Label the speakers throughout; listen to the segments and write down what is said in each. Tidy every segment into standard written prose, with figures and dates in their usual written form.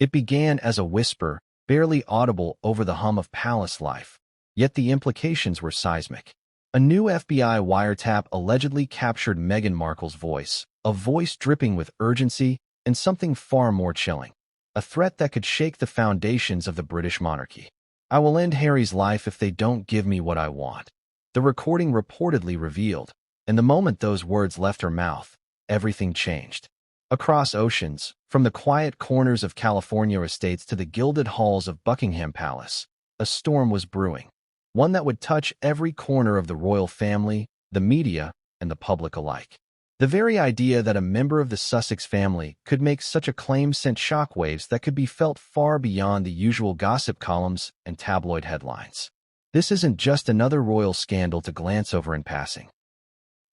Speaker 1: It began as a whisper, barely audible over the hum of palace life, yet the implications were seismic. A new FBI wiretap allegedly captured Meghan Markle's voice, a voice dripping with urgency and something far more chilling, a threat that could shake the foundations of the British monarchy. "I will end Harry's life if they don't give me what I want," the recording reportedly revealed, and the moment those words left her mouth, everything changed. Across oceans, from the quiet corners of California estates to the gilded halls of Buckingham Palace, a storm was brewing, one that would touch every corner of the royal family, the media, and the public alike. The very idea that a member of the Sussex family could make such a claim sent shockwaves that could be felt far beyond the usual gossip columns and tabloid headlines. This isn't just another royal scandal to glance over in passing.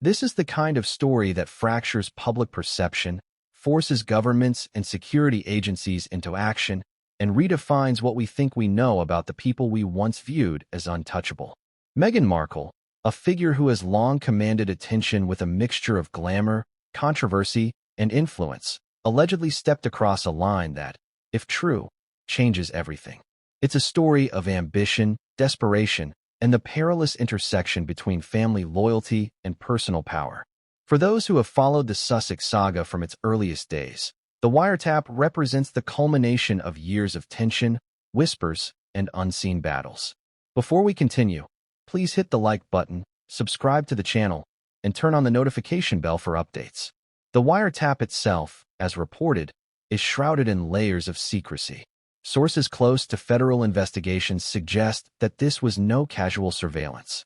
Speaker 1: This is the kind of story that fractures public perception, forces governments and security agencies into action, and redefines what we think we know about the people we once viewed as untouchable. Meghan Markle, a figure who has long commanded attention with a mixture of glamour, controversy, and influence, allegedly stepped across a line that, if true, changes everything. It's a story of ambition, desperation, and the perilous intersection between family loyalty and personal power. For those who have followed the Sussex saga from its earliest days, the wiretap represents the culmination of years of tension, whispers, and unseen battles. Before we continue, please hit the like button, subscribe to the channel, and turn on the notification bell for updates. The wiretap itself, as reported, is shrouded in layers of secrecy. Sources close to federal investigations suggest that this was no casual surveillance.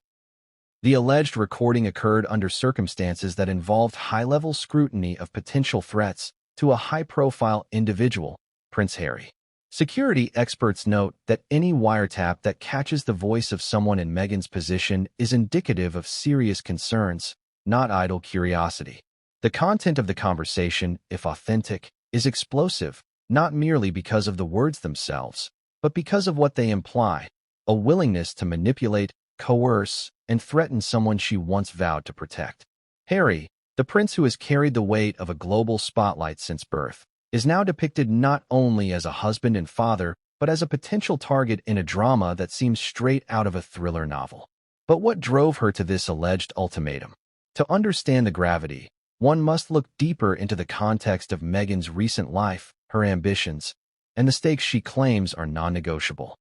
Speaker 1: The alleged recording occurred under circumstances that involved high-level scrutiny of potential threats to a high-profile individual, Prince Harry. Security experts note that any wiretap that catches the voice of someone in Meghan's position is indicative of serious concerns, not idle curiosity. The content of the conversation, if authentic, is explosive, not merely because of the words themselves, but because of what they imply: a willingness to manipulate, coerce, and threaten someone she once vowed to protect. Harry, the prince who has carried the weight of a global spotlight since birth, is now depicted not only as a husband and father, but as a potential target in a drama that seems straight out of a thriller novel. But what drove her to this alleged ultimatum? To understand the gravity, one must look deeper into the context of Meghan's recent life, her ambitions, and the stakes she claims are non-negotiable.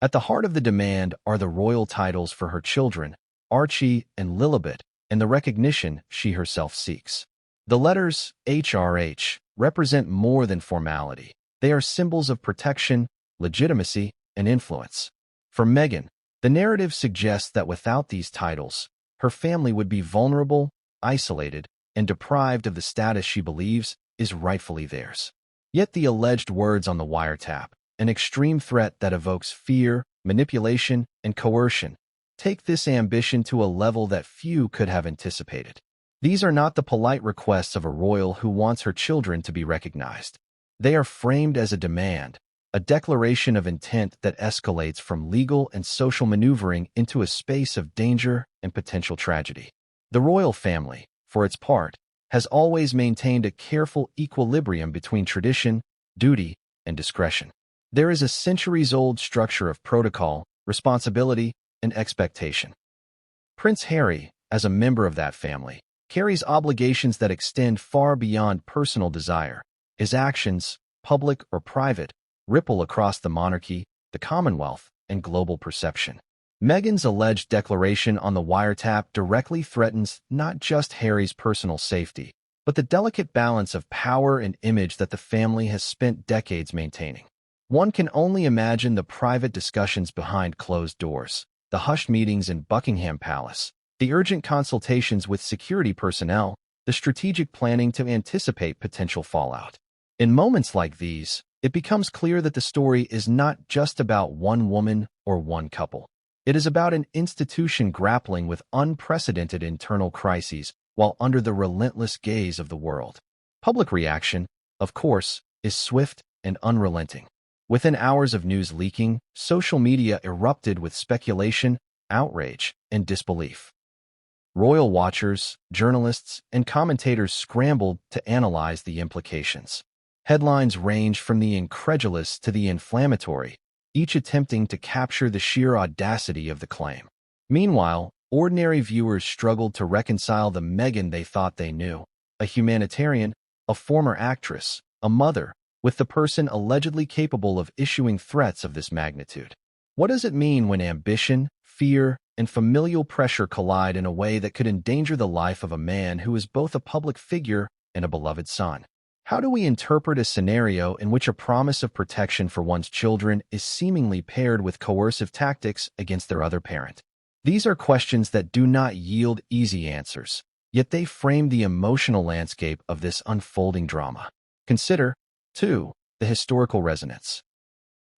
Speaker 1: At the heart of the demand are the royal titles for her children, Archie and Lilibet, and the recognition she herself seeks. The letters HRH represent more than formality. They are symbols of protection, legitimacy, and influence. For Meghan, the narrative suggests that without these titles, her family would be vulnerable, isolated, and deprived of the status she believes is rightfully theirs. Yet the alleged words on the wiretap, an extreme threat that evokes fear, manipulation, and coercion, take this ambition to a level that few could have anticipated. These are not the polite requests of a royal who wants her children to be recognized. They are framed as a demand, a declaration of intent that escalates from legal and social maneuvering into a space of danger and potential tragedy. The royal family, for its part, has always maintained a careful equilibrium between tradition, duty, and discretion. There is a centuries-old structure of protocol, responsibility, and expectation. Prince Harry, as a member of that family, carries obligations that extend far beyond personal desire. His actions, public or private, ripple across the monarchy, the Commonwealth, and global perception. Meghan's alleged declaration on the wiretap directly threatens not just Harry's personal safety, but the delicate balance of power and image that the family has spent decades maintaining. One can only imagine the private discussions behind closed doors, the hushed meetings in Buckingham Palace, the urgent consultations with security personnel, the strategic planning to anticipate potential fallout. In moments like these, it becomes clear that the story is not just about one woman or one couple. It is about an institution grappling with unprecedented internal crises while under the relentless gaze of the world. Public reaction, of course, is swift and unrelenting. Within hours of news leaking, social media erupted with speculation, outrage, and disbelief. Royal watchers, journalists, and commentators scrambled to analyze the implications. Headlines range from the incredulous to the inflammatory, each attempting to capture the sheer audacity of the claim. Meanwhile, ordinary viewers struggled to reconcile the Meghan they thought they knew, a humanitarian, a former actress, a mother, with the person allegedly capable of issuing threats of this magnitude. What does it mean when ambition, fear, and familial pressure collide in a way that could endanger the life of a man who is both a public figure and a beloved son? How do we interpret a scenario in which a promise of protection for one's children is seemingly paired with coercive tactics against their other parent? These are questions that do not yield easy answers, yet they frame the emotional landscape of this unfolding drama. Consider, too, the historical resonance.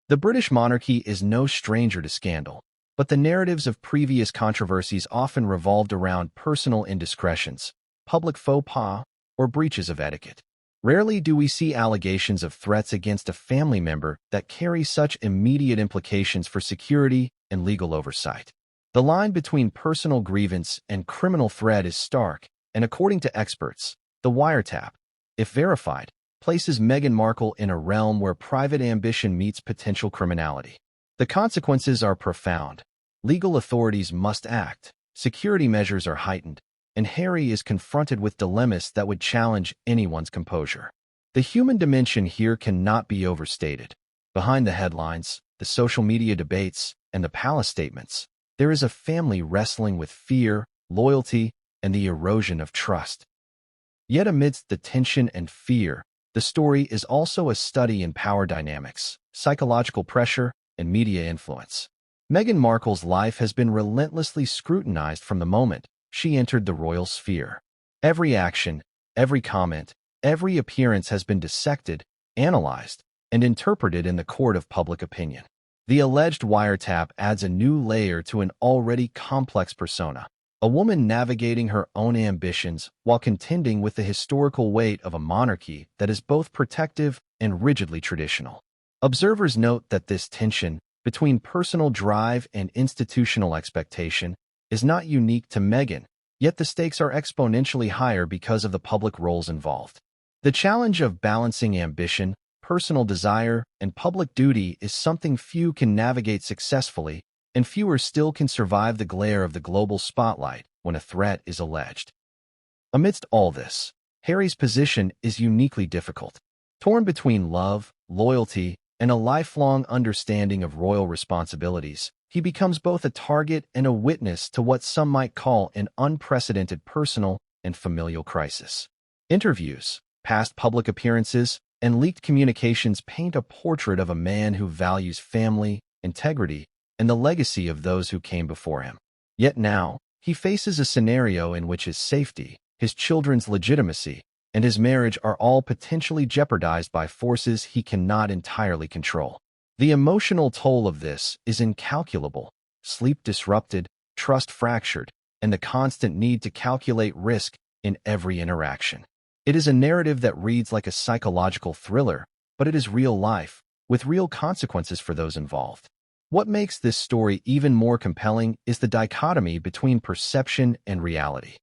Speaker 1: The British monarchy is no stranger to scandal, but the narratives of previous controversies often revolved around personal indiscretions, public faux pas, or breaches of etiquette. Rarely do we see allegations of threats against a family member that carry such immediate implications for security and legal oversight. The line between personal grievance and criminal threat is stark, and according to experts, the wiretap, if verified, places Meghan Markle in a realm where private ambition meets potential criminality. The consequences are profound. Legal authorities must act, security measures are heightened, and Harry is confronted with dilemmas that would challenge anyone's composure. The human dimension here cannot be overstated. Behind the headlines, the social media debates, and the palace statements, there is a family wrestling with fear, loyalty, and the erosion of trust. Yet amidst the tension and fear, the story is also a study in power dynamics, psychological pressure, and media influence. Meghan Markle's life has been relentlessly scrutinized from the moment she entered the royal sphere. Every action, every comment, every appearance has been dissected, analyzed, and interpreted in the court of public opinion. The alleged wiretap adds a new layer to an already complex persona, a woman navigating her own ambitions while contending with the historical weight of a monarchy that is both protective and rigidly traditional. Observers note that this tension between personal drive and institutional expectation is not unique to Meghan, yet the stakes are exponentially higher because of the public roles involved. The challenge of balancing ambition, personal desire, and public duty is something few can navigate successfully, and fewer still can survive the glare of the global spotlight when a threat is alleged. Amidst all this, Harry's position is uniquely difficult. Torn between love, loyalty, and a lifelong understanding of royal responsibilities, he becomes both a target and a witness to what some might call an unprecedented personal and familial crisis. Interviews, past public appearances, and leaked communications paint a portrait of a man who values family, integrity, and the legacy of those who came before him. Yet now, he faces a scenario in which his safety, his children's legitimacy, and his marriage are all potentially jeopardized by forces he cannot entirely control. The emotional toll of this is incalculable: sleep disrupted, trust fractured, and the constant need to calculate risk in every interaction. It is a narrative that reads like a psychological thriller, but it is real life, with real consequences for those involved. What makes this story even more compelling is the dichotomy between perception and reality.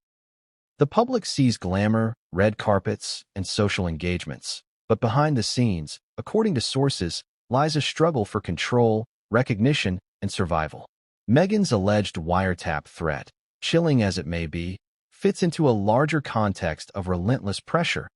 Speaker 1: The public sees glamour, red carpets, and social engagements, but behind the scenes, according to sources, lies a struggle for control, recognition, and survival. Meghan's alleged wiretap threat, chilling as it may be, fits into a larger context of relentless pressure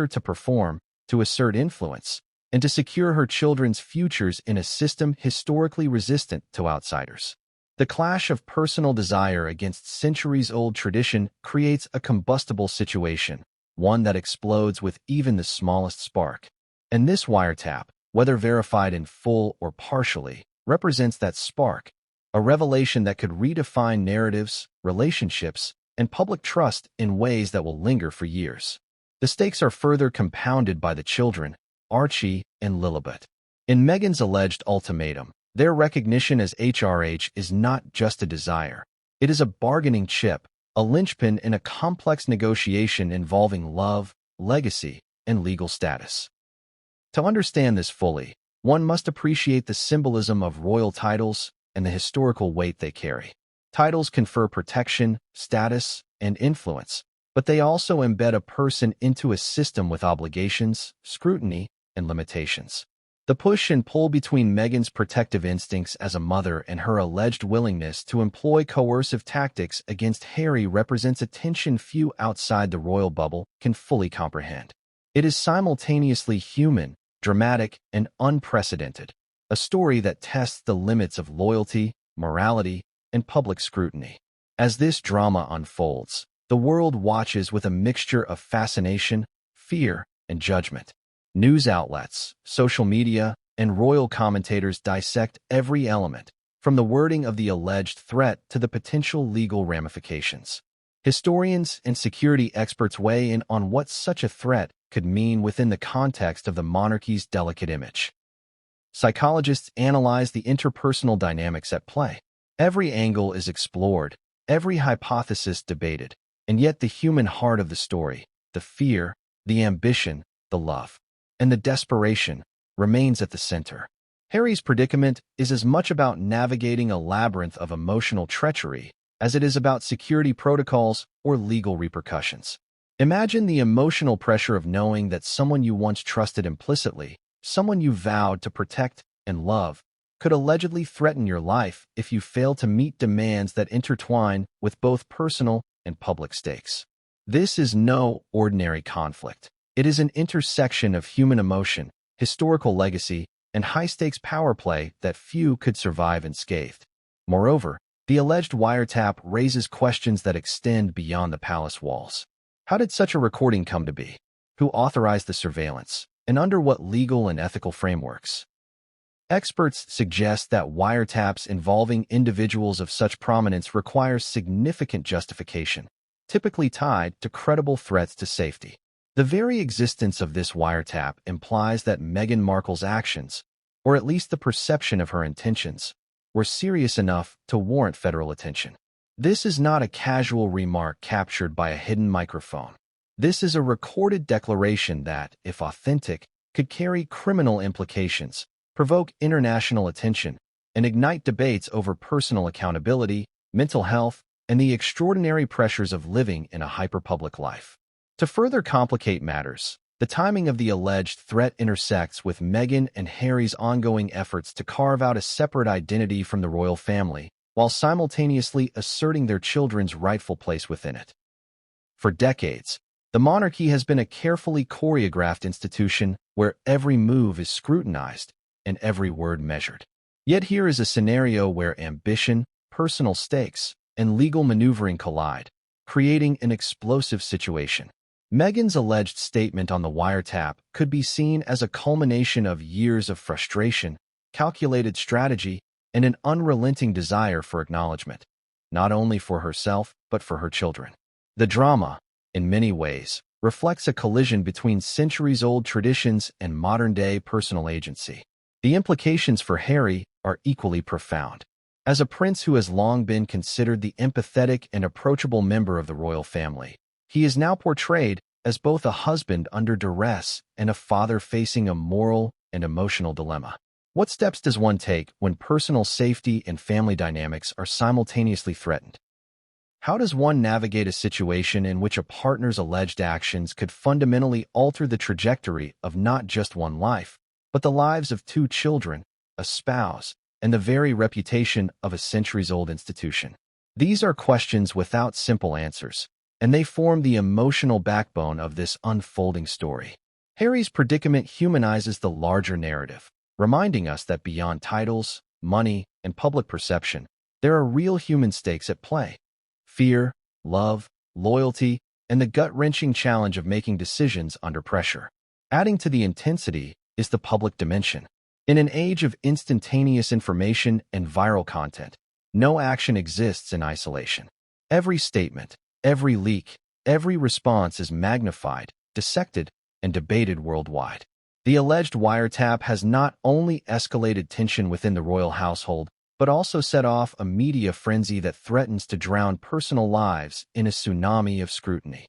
Speaker 1: to perform, to assert influence, and to secure her children's futures in a system historically resistant to outsiders. The clash of personal desire against centuries-old tradition creates a combustible situation, one that explodes with even the smallest spark. And this wiretap, whether verified in full or partially, represents that spark, a revelation that could redefine narratives, relationships, and public trust in ways that will linger for years. The stakes are further compounded by the children, Archie and Lilibet. In Meghan's alleged ultimatum, their recognition as HRH is not just a desire. It is a bargaining chip, a linchpin in a complex negotiation involving love, legacy, and legal status. To understand this fully, one must appreciate the symbolism of royal titles and the historical weight they carry. Titles confer protection, status, and influence, but they also embed a person into a system with obligations, scrutiny, and limitations. The push and pull between Meghan's protective instincts as a mother and her alleged willingness to employ coercive tactics against Harry represents a tension few outside the royal bubble can fully comprehend. It is simultaneously human, dramatic, and unprecedented, a story that tests the limits of loyalty, morality, and public scrutiny. As this drama unfolds, the world watches with a mixture of fascination, fear, and judgment. News outlets, social media, and royal commentators dissect every element, from the wording of the alleged threat to the potential legal ramifications. Historians and security experts weigh in on what such a threat could mean within the context of the monarchy's delicate image. Psychologists analyze the interpersonal dynamics at play. Every angle is explored, every hypothesis debated, and yet the human heart of the story, the fear, the ambition, the love, and the desperation, remains at the center. Harry's predicament is as much about navigating a labyrinth of emotional treachery as it is about security protocols or legal repercussions. Imagine the emotional pressure of knowing that someone you once trusted implicitly, someone you vowed to protect and love, could allegedly threaten your life if you fail to meet demands that intertwine with both personal and public stakes. This is no ordinary conflict. It is an intersection of human emotion, historical legacy, and high-stakes power play that few could survive unscathed. Moreover, the alleged wiretap raises questions that extend beyond the palace walls. How did such a recording come to be? Who authorized the surveillance, and under what legal and ethical frameworks? Experts suggest that wiretaps involving individuals of such prominence require significant justification, typically tied to credible threats to safety. The very existence of this wiretap implies that Meghan Markle's actions, or at least the perception of her intentions, were serious enough to warrant federal attention. This is not a casual remark captured by a hidden microphone. This is a recorded declaration that, if authentic, could carry criminal implications, provoke international attention, and ignite debates over personal accountability, mental health, and the extraordinary pressures of living in a hyper-public life. To further complicate matters, the timing of the alleged threat intersects with Meghan and Harry's ongoing efforts to carve out a separate identity from the royal family, while simultaneously asserting their children's rightful place within it. For decades, the monarchy has been a carefully choreographed institution where every move is scrutinized and every word measured. Yet here is a scenario where ambition, personal stakes, and legal maneuvering collide, creating an explosive situation. Meghan's alleged statement on the wiretap could be seen as a culmination of years of frustration, calculated strategy, and an unrelenting desire for acknowledgement, not only for herself but for her children. The drama, in many ways, reflects a collision between centuries-old traditions and modern-day personal agency. The implications for Harry are equally profound. As a prince who has long been considered the empathetic and approachable member of the royal family, he is now portrayed as both a husband under duress and a father facing a moral and emotional dilemma. What steps does one take when personal safety and family dynamics are simultaneously threatened? How does one navigate a situation in which a partner's alleged actions could fundamentally alter the trajectory of not just one life, but the lives of two children, a spouse, and the very reputation of a centuries-old institution? These are questions without simple answers, and they form the emotional backbone of this unfolding story. Harry's predicament humanizes the larger narrative, reminding us that beyond titles, money, and public perception, there are real human stakes at play. Fear, love, loyalty, and the gut-wrenching challenge of making decisions under pressure. Adding to the intensity is the public dimension. In an age of instantaneous information and viral content, no action exists in isolation. Every statement, every leak, every response is magnified, dissected, and debated worldwide. The alleged wiretap has not only escalated tension within the royal household, but also set off a media frenzy that threatens to drown personal lives in a tsunami of scrutiny.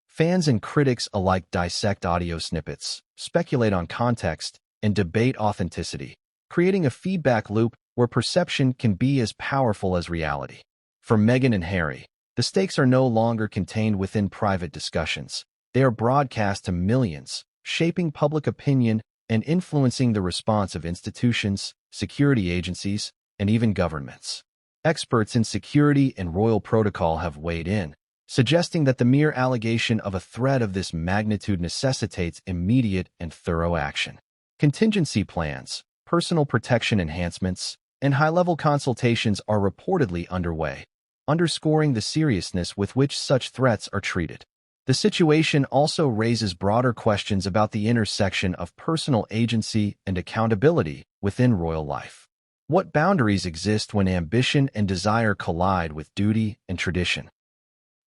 Speaker 1: Fans and critics alike dissect audio snippets, speculate on context, and debate authenticity, creating a feedback loop where perception can be as powerful as reality. For Meghan and Harry, The stakes are no longer contained within private discussions. They are broadcast to millions, shaping public opinion and influencing the response of institutions, security agencies, and even governments. Experts in security and royal protocol have weighed in, suggesting that the mere allegation of a threat of this magnitude necessitates immediate and thorough action. Contingency plans, personal protection enhancements, and high-level consultations are reportedly underway, underscoring the seriousness with which such threats are treated. The situation also raises broader questions about the intersection of personal agency and accountability within royal life. What boundaries exist when ambition and desire collide with duty and tradition?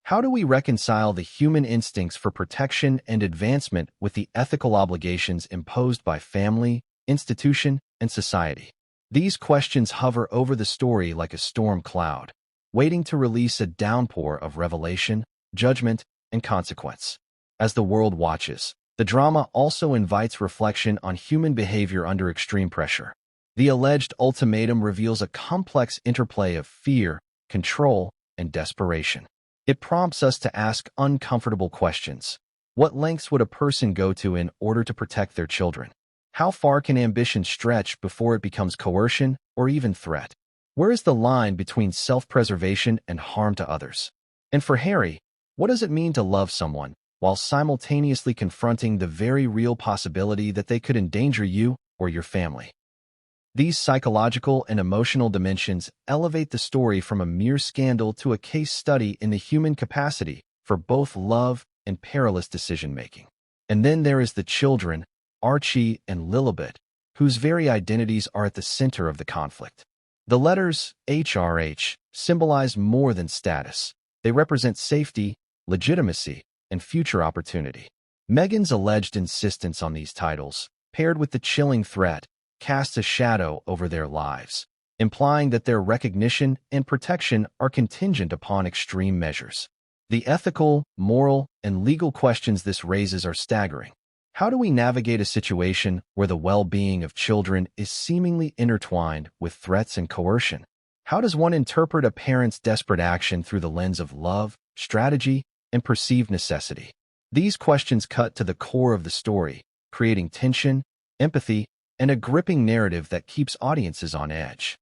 Speaker 1: How do we reconcile the human instincts for protection and advancement with the ethical obligations imposed by family, institution, and society? These questions hover over the story like a storm cloud, waiting to release a downpour of revelation, judgment, and consequence. As the world watches, the drama also invites reflection on human behavior under extreme pressure. The alleged ultimatum reveals a complex interplay of fear, control, and desperation. It prompts us to ask uncomfortable questions. What lengths would a person go to in order to protect their children? How far can ambition stretch before it becomes coercion or even threat? Where is the line between self-preservation and harm to others? And for Harry, what does it mean to love someone while simultaneously confronting the very real possibility that they could endanger you or your family? These psychological and emotional dimensions elevate the story from a mere scandal to a case study in the human capacity for both love and perilous decision-making. And then there is the children, Archie and Lilibet, whose very identities are at the center of the conflict. The letters HRH symbolize more than status. They represent safety, legitimacy, and future opportunity. Meghan's alleged insistence on these titles, paired with the chilling threat, casts a shadow over their lives, implying that their recognition and protection are contingent upon extreme measures. The ethical, moral, and legal questions this raises are staggering. How do we navigate a situation where the well-being of children is seemingly intertwined with threats and coercion? How does one interpret a parent's desperate action through the lens of love, strategy, and perceived necessity? These questions cut to the core of the story, creating tension, empathy, and a gripping narrative that keeps audiences on edge.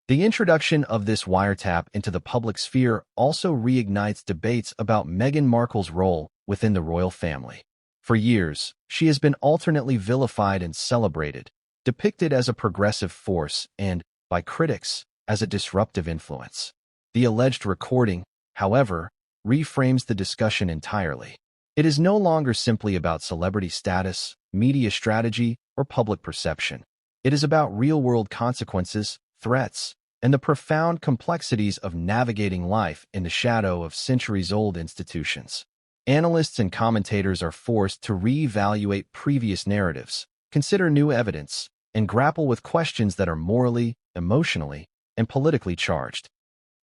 Speaker 1: The introduction of this wiretap into the public sphere also reignites debates about Meghan Markle's role within the royal family. For years, she has been alternately vilified and celebrated, depicted as a progressive force and, by critics, as a disruptive influence. The alleged recording, however, reframes the discussion entirely. It is no longer simply about celebrity status, media strategy, or public perception. It is about real-world consequences, threats, and the profound complexities of navigating life in the shadow of centuries-old institutions. Analysts and commentators are forced to reevaluate previous narratives, consider new evidence, and grapple with questions that are morally, emotionally, and politically charged.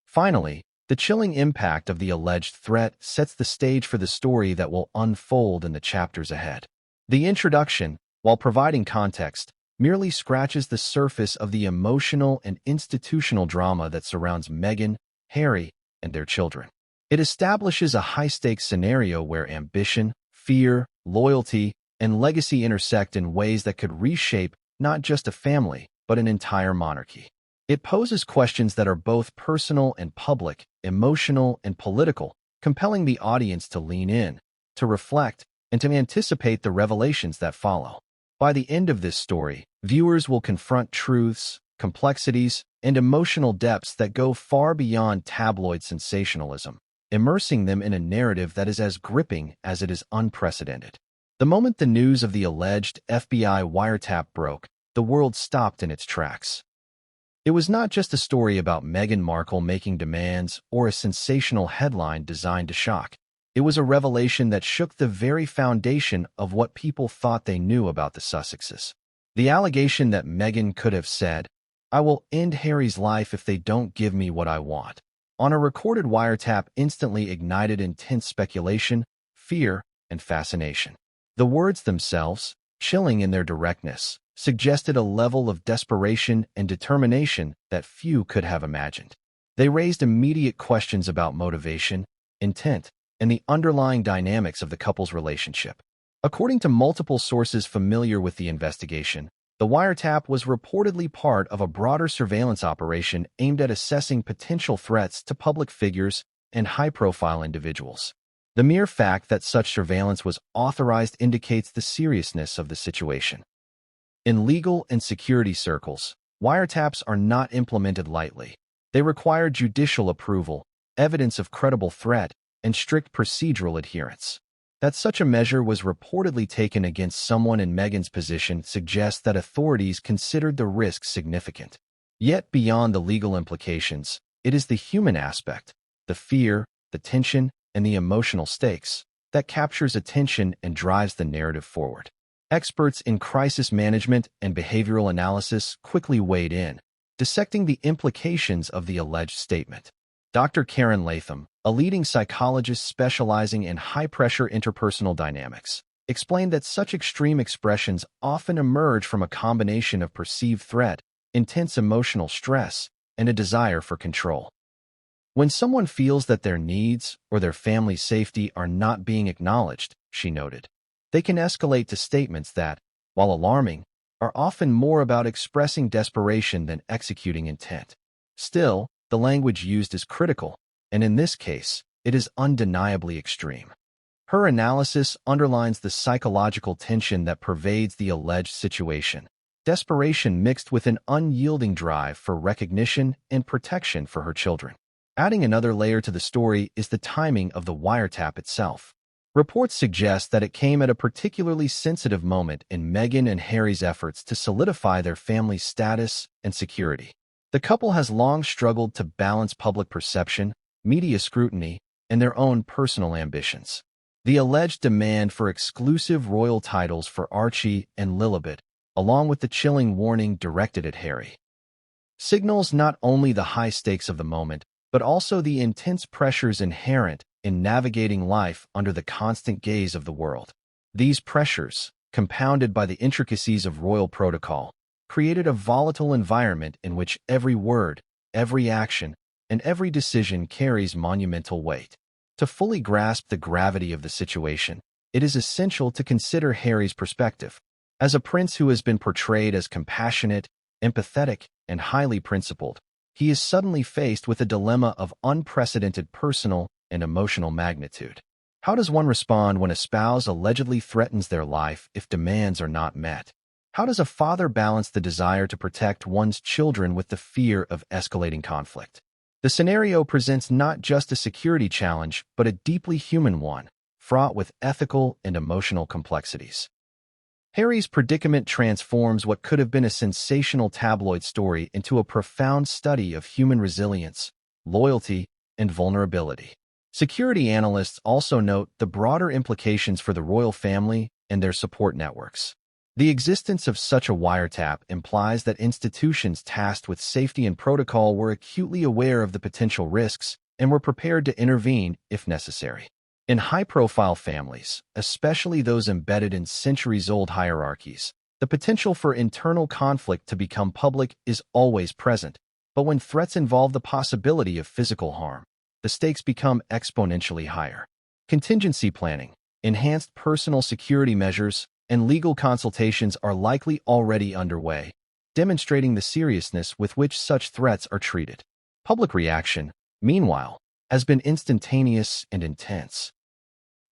Speaker 1: Finally, the chilling impact of the alleged threat sets the stage for the story that will unfold in the chapters ahead. The introduction, while providing context, merely scratches the surface of the emotional and institutional drama that surrounds Meghan, Harry, and their children. It establishes a high-stakes scenario where ambition, fear, loyalty, and legacy intersect in ways that could reshape not just a family, but an entire monarchy. It poses questions that are both personal and public, emotional and political, compelling the audience to lean in, to reflect, and to anticipate the revelations that follow. By the end of this story, viewers will confront truths, complexities, and emotional depths that go far beyond tabloid sensationalism, immersing them in a narrative that is as gripping as it is unprecedented. The moment the news of the alleged FBI wiretap broke, the world stopped in its tracks. It was not just a story about Meghan Markle making demands or a sensational headline designed to shock. It was a revelation that shook the very foundation of what people thought they knew about the Sussexes. The allegation that Meghan could have said, "I will end Harry's life if they don't give me what I want," on a recorded wiretap instantly ignited intense speculation, fear, and fascination. The words themselves, chilling in their directness, suggested a level of desperation and determination that few could have imagined. They raised immediate questions about motivation, intent, and the underlying dynamics of the couple's relationship. According to multiple sources familiar with the investigation, the wiretap was reportedly part of a broader surveillance operation aimed at assessing potential threats to public figures and high-profile individuals. The mere fact that such surveillance was authorized indicates the seriousness of the situation. In legal and security circles, wiretaps are not implemented lightly. They require judicial approval, evidence of credible threat, and strict procedural adherence. That such a measure was reportedly taken against someone in Meghan's position suggests that authorities considered the risk significant. Yet beyond the legal implications, it is the human aspect, the fear, the tension, and the emotional stakes that captures attention and drives the narrative forward. Experts in crisis management and behavioral analysis quickly weighed in, dissecting the implications of the alleged statement. Dr. Karen Latham, a leading psychologist specializing in high-pressure interpersonal dynamics, explained that such extreme expressions often emerge from a combination of perceived threat, intense emotional stress, and a desire for control. When someone feels that their needs or their family's safety are not being acknowledged, she noted, they can escalate to statements that, while alarming, are often more about expressing desperation than executing intent. Still, the language used is critical, and in this case, it is undeniably extreme. Her analysis underlines the psychological tension that pervades the alleged situation, desperation mixed with an unyielding drive for recognition and protection for her children. Adding another layer to the story is the timing of the wiretap itself. Reports suggest that it came at a particularly sensitive moment in Meghan and Harry's efforts to solidify their family's status and security. The couple has long struggled to balance public perception, media scrutiny, and their own personal ambitions. The alleged demand for exclusive royal titles for Archie and Lilibet, along with the chilling warning directed at Harry, signals not only the high stakes of the moment, but also the intense pressures inherent in navigating life under the constant gaze of the world. These pressures, compounded by the intricacies of royal protocol, created a volatile environment in which every word, every action, and every decision carries monumental weight. To fully grasp the gravity of the situation, it is essential to consider Harry's perspective. As a prince who has been portrayed as compassionate, empathetic, and highly principled, he is suddenly faced with a dilemma of unprecedented personal and emotional magnitude. How does one respond when a spouse allegedly threatens their life if demands are not met? How does a father balance the desire to protect one's children with the fear of escalating conflict? The scenario presents not just a security challenge, but a deeply human one, fraught with ethical and emotional complexities. Harry's predicament transforms what could have been a sensational tabloid story into a profound study of human resilience, loyalty, and vulnerability. Security analysts also note the broader implications for the royal family and their support networks. The existence of such a wiretap implies that institutions tasked with safety and protocol were acutely aware of the potential risks and were prepared to intervene if necessary. In high-profile families, especially those embedded in centuries-old hierarchies, the potential for internal conflict to become public is always present, but when threats involve the possibility of physical harm, the stakes become exponentially higher. Contingency planning, enhanced personal security measures, and legal consultations are likely already underway, demonstrating the seriousness with which such threats are treated. Public reaction, meanwhile, has been instantaneous and intense.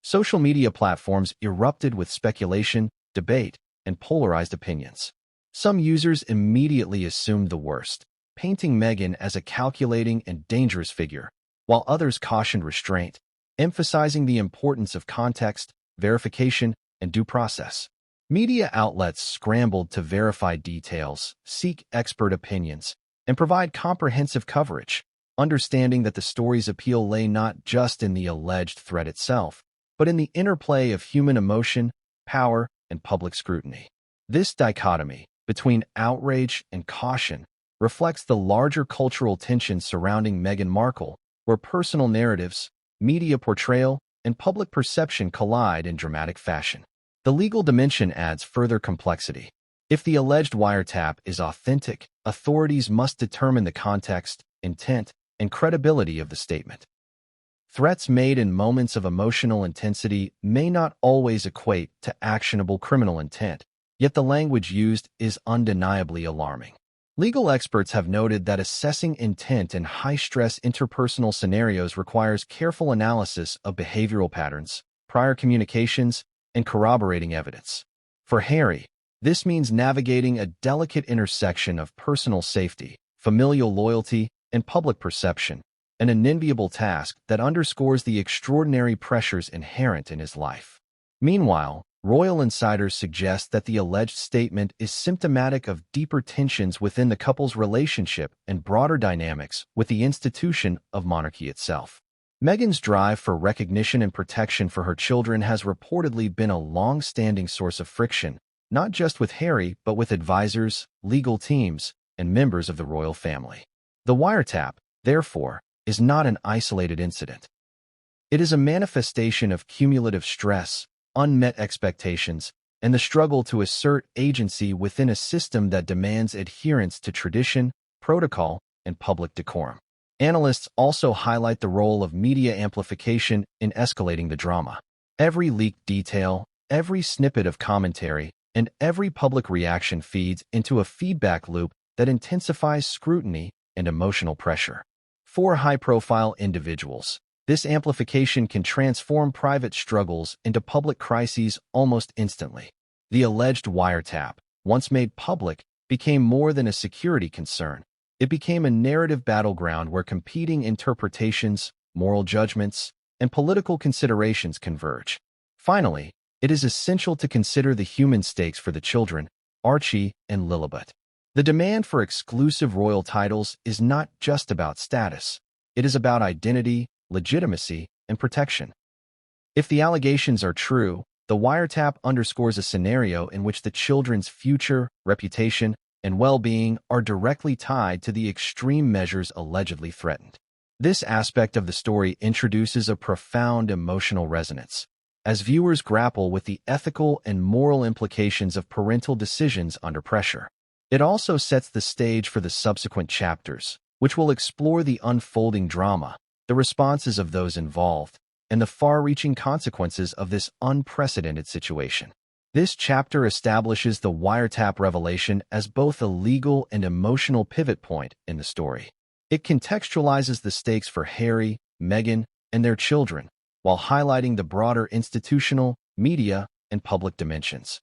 Speaker 1: Social media platforms erupted with speculation, debate, and polarized opinions. Some users immediately assumed the worst, painting Meghan as a calculating and dangerous figure, while others cautioned restraint, emphasizing the importance of context, verification, and due process. Media outlets scrambled to verify details, seek expert opinions, and provide comprehensive coverage, understanding that the story's appeal lay not just in the alleged threat itself, but in the interplay of human emotion, power, and public scrutiny. This dichotomy between outrage and caution reflects the larger cultural tensions surrounding Meghan Markle, where personal narratives, media portrayal, and public perception collide in dramatic fashion. The legal dimension adds further complexity. If the alleged wiretap is authentic, authorities must determine the context, intent, and credibility of the statement. Threats made in moments of emotional intensity may not always equate to actionable criminal intent, yet the language used is undeniably alarming. Legal experts have noted that assessing intent in high-stress interpersonal scenarios requires careful analysis of behavioral patterns, prior communications, and corroborating evidence. For Harry, this means navigating a delicate intersection of personal safety, familial loyalty, and public perception, an unenviable task that underscores the extraordinary pressures inherent in his life. Meanwhile, royal insiders suggest that the alleged statement is symptomatic of deeper tensions within the couple's relationship and broader dynamics with the institution of monarchy itself. Meghan's drive for recognition and protection for her children has reportedly been a long-standing source of friction, not just with Harry but with advisors, legal teams, and members of the royal family. The wiretap, therefore, is not an isolated incident. It is a manifestation of cumulative stress, unmet expectations, and the struggle to assert agency within a system that demands adherence to tradition, protocol, and public decorum. Analysts also highlight the role of media amplification in escalating the drama. Every leaked detail, every snippet of commentary, and every public reaction feeds into a feedback loop that intensifies scrutiny and emotional pressure. For high-profile individuals, this amplification can transform private struggles into public crises almost instantly. The alleged wiretap, once made public, became more than a security concern. It became a narrative battleground where competing interpretations, moral judgments, and political considerations converge. Finally, it is essential to consider the human stakes for the children, Archie and Lilibet. The demand for exclusive royal titles is not just about status. It is about identity, legitimacy, and protection. If the allegations are true, the wiretap underscores a scenario in which the children's future, reputation, and well-being are directly tied to the extreme measures allegedly threatened. This aspect of the story introduces a profound emotional resonance, as viewers grapple with the ethical and moral implications of parental decisions under pressure. It also sets the stage for the subsequent chapters, which will explore the unfolding drama, the responses of those involved, and the far-reaching consequences of this unprecedented situation. This chapter establishes the wiretap revelation as both a legal and emotional pivot point in the story. It contextualizes the stakes for Harry, Meghan, and their children, while highlighting the broader institutional, media, and public dimensions.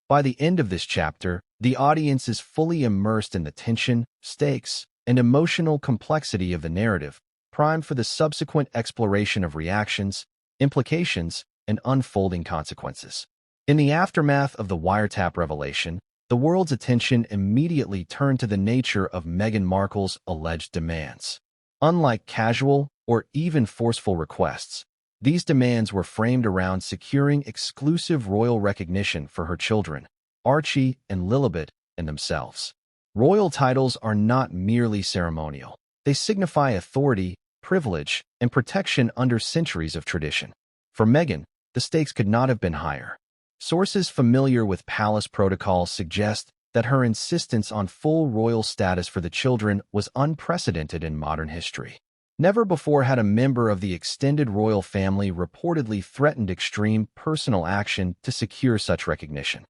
Speaker 1: By the end of this chapter, the audience is fully immersed in the tension, stakes, and emotional complexity of the narrative, primed for the subsequent exploration of reactions, implications, and unfolding consequences. In the aftermath of the wiretap revelation, the world's attention immediately turned to the nature of Meghan Markle's alleged demands. Unlike casual or even forceful requests, these demands were framed around securing exclusive royal recognition for her children, Archie and Lilibet, and themselves. Royal titles are not merely ceremonial. They signify authority, privilege, and protection under centuries of tradition. For Meghan, the stakes could not have been higher. Sources familiar with palace protocol suggest that her insistence on full royal status for the children was unprecedented in modern history. Never before had a member of the extended royal family reportedly threatened extreme personal action to secure such recognition.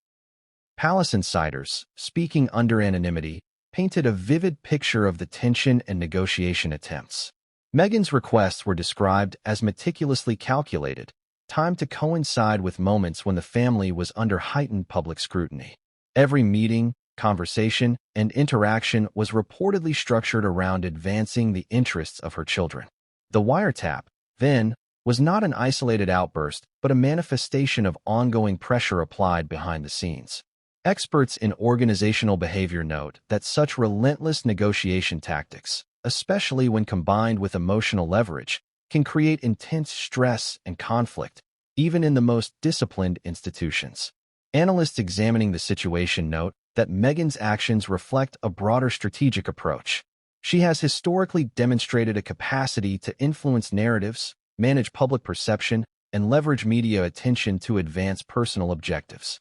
Speaker 1: Palace insiders, speaking under anonymity, painted a vivid picture of the tension and negotiation attempts. Meghan's requests were described as meticulously calculated, timed to coincide with moments when the family was under heightened public scrutiny. Every meeting, conversation, and interaction was reportedly structured around advancing the interests of her children. The wiretap, then, was not an isolated outburst, but a manifestation of ongoing pressure applied behind the scenes. Experts in organizational behavior note that such relentless negotiation tactics, especially when combined with emotional leverage, can create intense stress and conflict, even in the most disciplined institutions. Analysts examining the situation note that Meghan's actions reflect a broader strategic approach. She has historically demonstrated a capacity to influence narratives, manage public perception, and leverage media attention to advance personal objectives.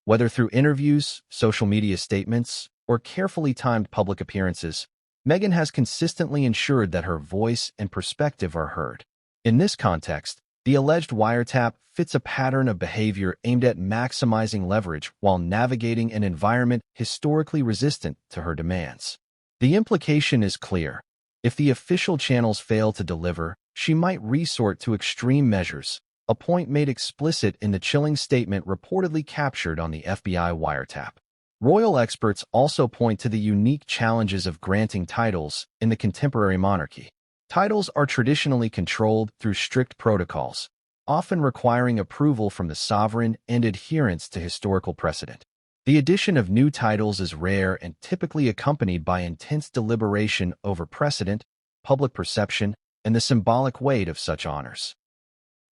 Speaker 1: Whether through interviews, social media statements, or carefully timed public appearances, Meghan has consistently ensured that her voice and perspective are heard. In this context, the alleged wiretap fits a pattern of behavior aimed at maximizing leverage while navigating an environment historically resistant to her demands. The implication is clear. If the official channels fail to deliver, she might resort to extreme measures, a point made explicit in the chilling statement reportedly captured on the FBI wiretap. Royal experts also point to the unique challenges of granting titles in the contemporary monarchy. Titles are traditionally controlled through strict protocols, often requiring approval from the sovereign and adherence to historical precedent. The addition of new titles is rare and typically accompanied by intense deliberation over precedent, public perception, and the symbolic weight of such honors.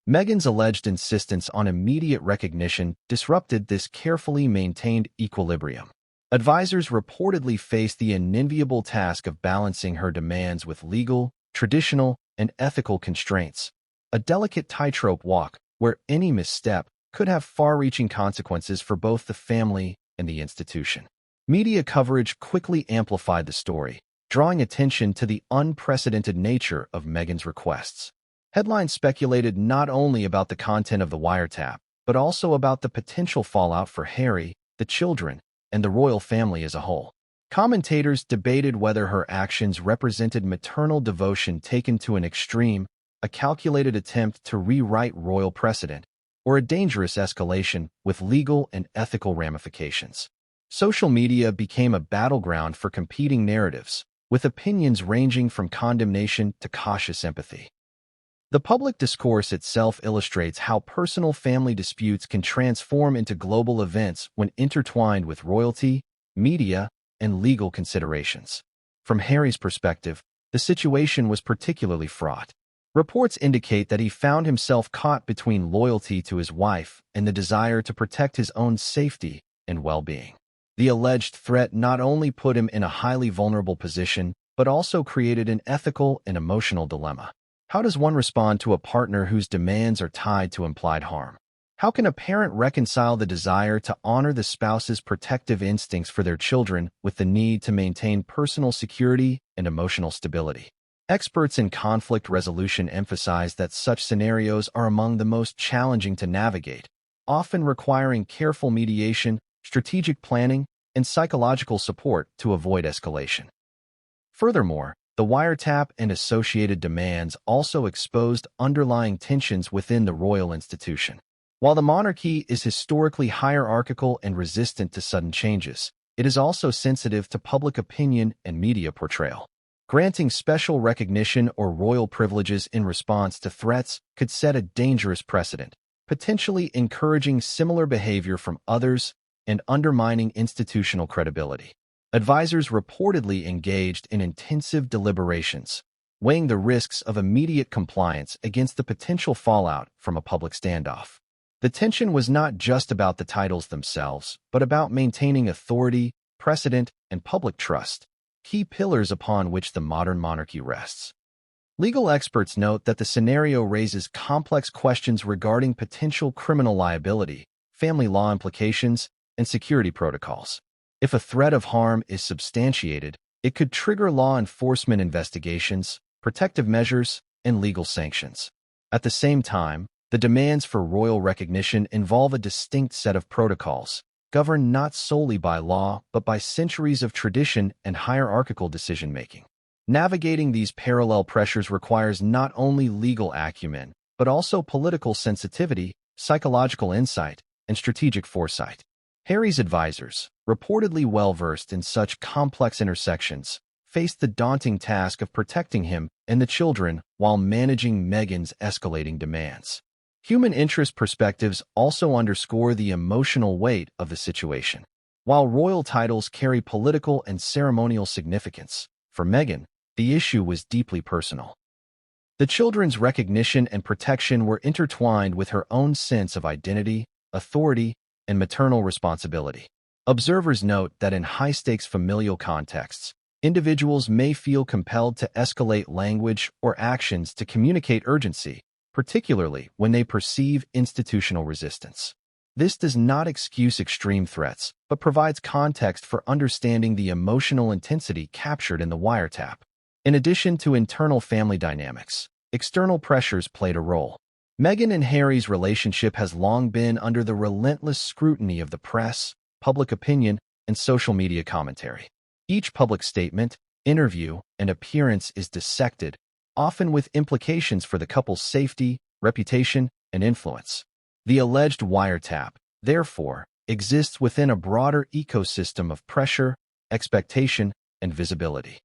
Speaker 1: Meghan's alleged insistence on immediate recognition disrupted this carefully maintained equilibrium. Advisors reportedly faced the unenviable task of balancing her demands with legal, traditional, and ethical constraints, a delicate tightrope walk where any misstep could have far-reaching consequences for both the family and the institution. Media coverage quickly amplified the story, drawing attention to the unprecedented nature of Meghan's requests. Headlines speculated not only about the content of the wiretap, but also about the potential fallout for Harry, the children, and the royal family as a whole. Commentators debated whether her actions represented maternal devotion taken to an extreme, a calculated attempt to rewrite royal precedent, or a dangerous escalation with legal and ethical ramifications. Social media became a battleground for competing narratives, with opinions ranging from condemnation to cautious empathy. The public discourse itself illustrates how personal family disputes can transform into global events when intertwined with royalty, media, and legal considerations. From Harry's perspective, the situation was particularly fraught. Reports indicate that he found himself caught between loyalty to his wife and the desire to protect his own safety and well-being. The alleged threat not only put him in a highly vulnerable position, but also created an ethical and emotional dilemma. How does one respond to a partner whose demands are tied to implied harm? How can a parent reconcile the desire to honor the spouse's protective instincts for their children with the need to maintain personal security and emotional stability? Experts in conflict resolution emphasize that such scenarios are among the most challenging to navigate, often requiring careful mediation, strategic planning, and psychological support to avoid escalation. Furthermore, the wiretap and associated demands also exposed underlying tensions within the royal institution. While the monarchy is historically hierarchical and resistant to sudden changes, it is also sensitive to public opinion and media portrayal. Granting special recognition or royal privileges in response to threats could set a dangerous precedent, potentially encouraging similar behavior from others and undermining institutional credibility. Advisors reportedly engaged in intensive deliberations, weighing the risks of immediate compliance against the potential fallout from a public standoff. The tension was not just about the titles themselves, but about maintaining authority, precedent, and public trust, key pillars upon which the modern monarchy rests. Legal experts note that the scenario raises complex questions regarding potential criminal liability, family law implications, and security protocols. If a threat of harm is substantiated, it could trigger law enforcement investigations, protective measures, and legal sanctions. At the same time, the demands for royal recognition involve a distinct set of protocols, governed not solely by law but by centuries of tradition and hierarchical decision-making. Navigating these parallel pressures requires not only legal acumen, but also political sensitivity, psychological insight, and strategic foresight. Harry's advisors, reportedly well-versed in such complex intersections, faced the daunting task of protecting him and the children while managing Meghan's escalating demands. Human interest perspectives also underscore the emotional weight of the situation. While royal titles carry political and ceremonial significance, for Meghan, the issue was deeply personal. The children's recognition and protection were intertwined with her own sense of identity, authority, and maternal responsibility. Observers note that in high-stakes familial contexts, individuals may feel compelled to escalate language or actions to communicate urgency, particularly when they perceive institutional resistance. This does not excuse extreme threats, but provides context for understanding the emotional intensity captured in the wiretap. In addition to internal family dynamics, external pressures played a role. Meghan and Harry's relationship has long been under the relentless scrutiny of the press, public opinion, and social media commentary. Each public statement, interview, and appearance is dissected, often with implications for the couple's safety, reputation, and influence. The alleged wiretap, therefore, exists within a broader ecosystem of pressure, expectation, and visibility.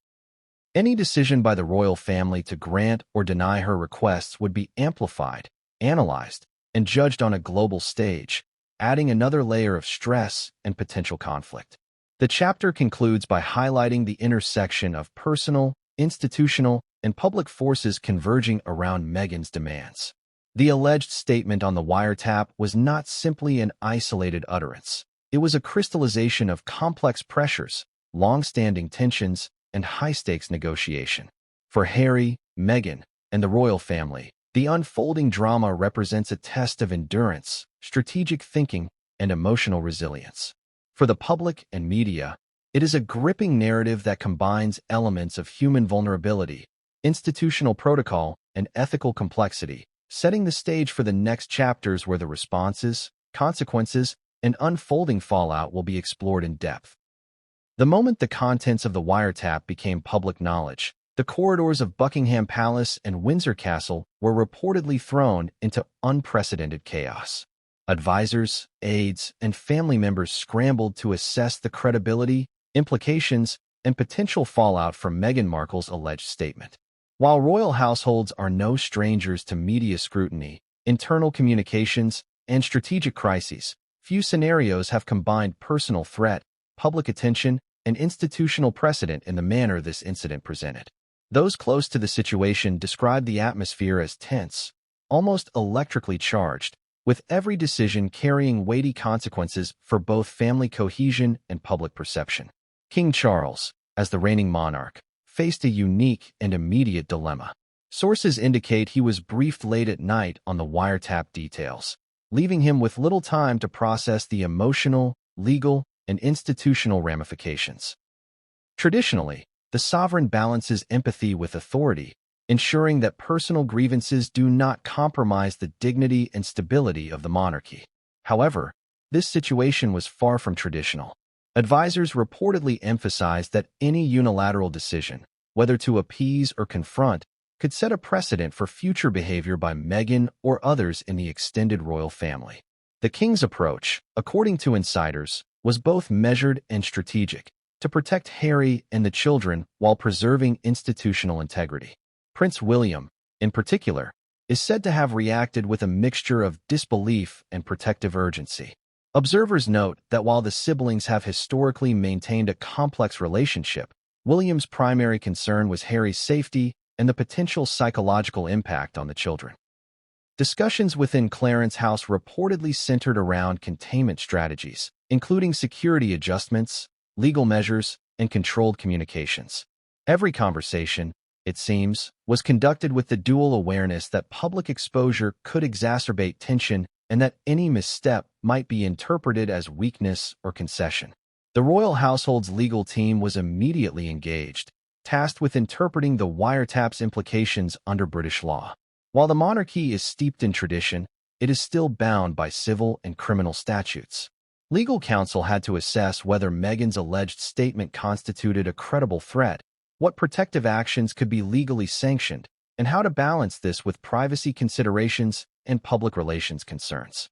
Speaker 1: Any decision by the royal family to grant or deny her requests would be amplified, analyzed, and judged on a global stage, adding another layer of stress and potential conflict. The chapter concludes by highlighting the intersection of personal, institutional, and public forces converging around Meghan's demands. The alleged statement on the wiretap was not simply an isolated utterance. It was a crystallization of complex pressures, long-standing tensions, and high-stakes negotiation. For Harry, Meghan, and the royal family, the unfolding drama represents a test of endurance, strategic thinking, and emotional resilience. For the public and media, it is a gripping narrative that combines elements of human vulnerability, institutional protocol, and ethical complexity, setting the stage for the next chapters where the responses, consequences, and unfolding fallout will be explored in depth. The moment the contents of the wiretap became public knowledge, the corridors of Buckingham Palace and Windsor Castle were reportedly thrown into unprecedented chaos. Advisors, aides, and family members scrambled to assess the credibility, implications, and potential fallout from Meghan Markle's alleged statement. While royal households are no strangers to media scrutiny, internal communications, and strategic crises, few scenarios have combined personal threat, public attention, and institutional precedent in the manner this incident presented. Those close to the situation described the atmosphere as tense, almost electrically charged, with every decision carrying weighty consequences for both family cohesion and public perception. King Charles, as the reigning monarch, faced a unique and immediate dilemma. Sources indicate he was briefed late at night on the wiretap details, leaving him with little time to process the emotional, legal, and institutional ramifications. Traditionally, the sovereign balances empathy with authority, ensuring that personal grievances do not compromise the dignity and stability of the monarchy. However, this situation was far from traditional. Advisors reportedly emphasized that any unilateral decision, whether to appease or confront, could set a precedent for future behavior by Meghan or others in the extended royal family. The king's approach, according to insiders, was both measured and strategic, to protect Harry and the children while preserving institutional integrity. Prince William, in particular, is said to have reacted with a mixture of disbelief and protective urgency. Observers note that while the siblings have historically maintained a complex relationship, William's primary concern was Harry's safety and the potential psychological impact on the children. Discussions within Clarence's house reportedly centered around containment strategies, including security adjustments, legal measures, and controlled communications. Every conversation, it seems, was conducted with the dual awareness that public exposure could exacerbate tension and that any misstep might be interpreted as weakness or concession. The royal household's legal team was immediately engaged, tasked with interpreting the wiretap's implications under British law. While the monarchy is steeped in tradition, it is still bound by civil and criminal statutes. Legal counsel had to assess whether Meghan's alleged statement constituted a credible threat, what protective actions could be legally sanctioned, and how to balance this with privacy considerations and public relations concerns.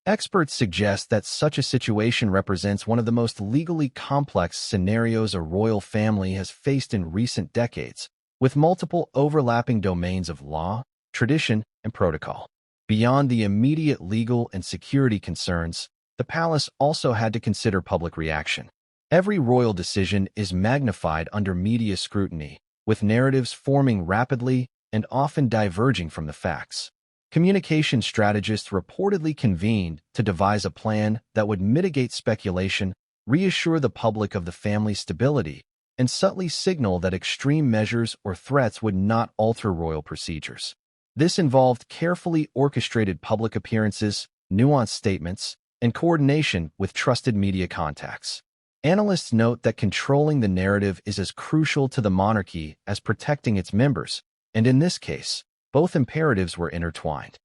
Speaker 1: Experts suggest that such a situation represents one of the most legally complex scenarios a royal family has faced in recent decades, with multiple overlapping domains of law, tradition, and protocol. Beyond the immediate legal and security concerns, the palace also had to consider public reaction. Every royal decision is magnified under media scrutiny, with narratives forming rapidly and often diverging from the facts. Communication strategists reportedly convened to devise a plan that would mitigate speculation, reassure the public of the family's stability, and subtly signal that extreme measures or threats would not alter royal procedures. This involved carefully orchestrated public appearances, nuanced statements, and coordination with trusted media contacts. Analysts note that controlling the narrative is as crucial to the monarchy as protecting its members, and in this case, both imperatives were intertwined.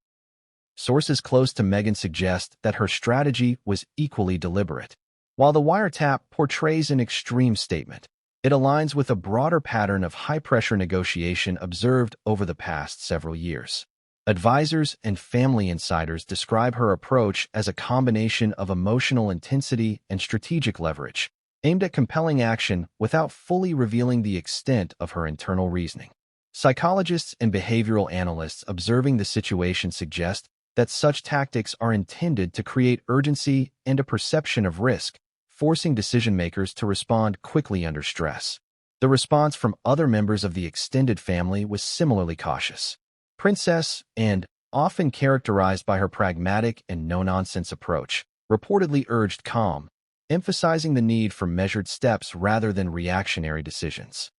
Speaker 1: Sources close to Meghan suggest that her strategy was equally deliberate. While the wiretap portrays an extreme statement, it aligns with a broader pattern of high-pressure negotiation observed over the past several years. Advisors and family insiders describe her approach as a combination of emotional intensity and strategic leverage, aimed at compelling action without fully revealing the extent of her internal reasoning. Psychologists and behavioral analysts observing the situation suggest that such tactics are intended to create urgency and a perception of risk, forcing decision-makers to respond quickly under stress. The response from other members of the extended family was similarly cautious. Princess, and often characterized by her pragmatic and no-nonsense approach, reportedly urged calm, emphasizing the need for measured steps rather than reactionary decisions.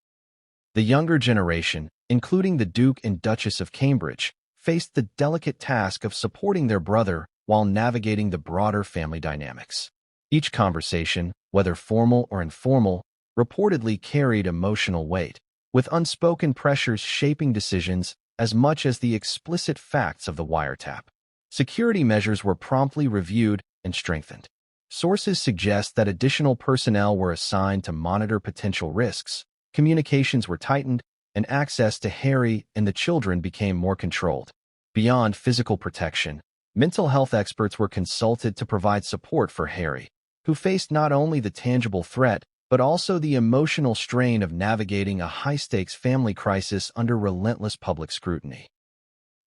Speaker 1: The younger generation, including the Duke and Duchess of Cambridge, faced the delicate task of supporting their brother while navigating the broader family dynamics. Each conversation, whether formal or informal, reportedly carried emotional weight, with unspoken pressures shaping decisions as much as the explicit facts of the wiretap. Security measures were promptly reviewed and strengthened. Sources suggest that additional personnel were assigned to monitor potential risks, communications were tightened, and access to Harry and the children became more controlled. Beyond physical protection, mental health experts were consulted to provide support for Harry, who faced not only the tangible threat, but also the emotional strain of navigating a high-stakes family crisis under relentless public scrutiny.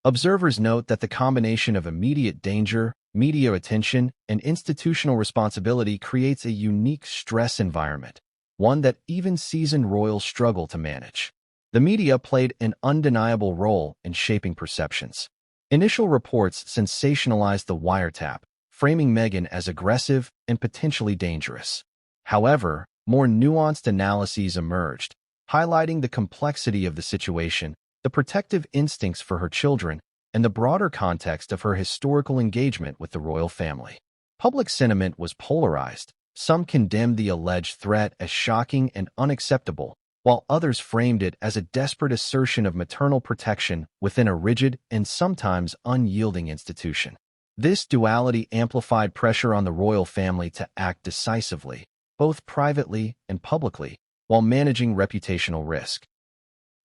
Speaker 1: Observers note that the combination of immediate danger, media attention, and institutional responsibility creates a unique stress environment, one that even seasoned royals struggle to manage. The media played an undeniable role in shaping perceptions. Initial reports sensationalized the wiretap, framing Meghan as aggressive and potentially dangerous. However, more nuanced analyses emerged, highlighting the complexity of the situation, the protective instincts for her children, and the broader context of her historical engagement with the royal family. Public sentiment was polarized. Some condemned the alleged threat as shocking and unacceptable, while others framed it as a desperate assertion of maternal protection within a rigid and sometimes unyielding institution. This duality amplified pressure on the royal family to act decisively, both privately and publicly, while managing reputational risk.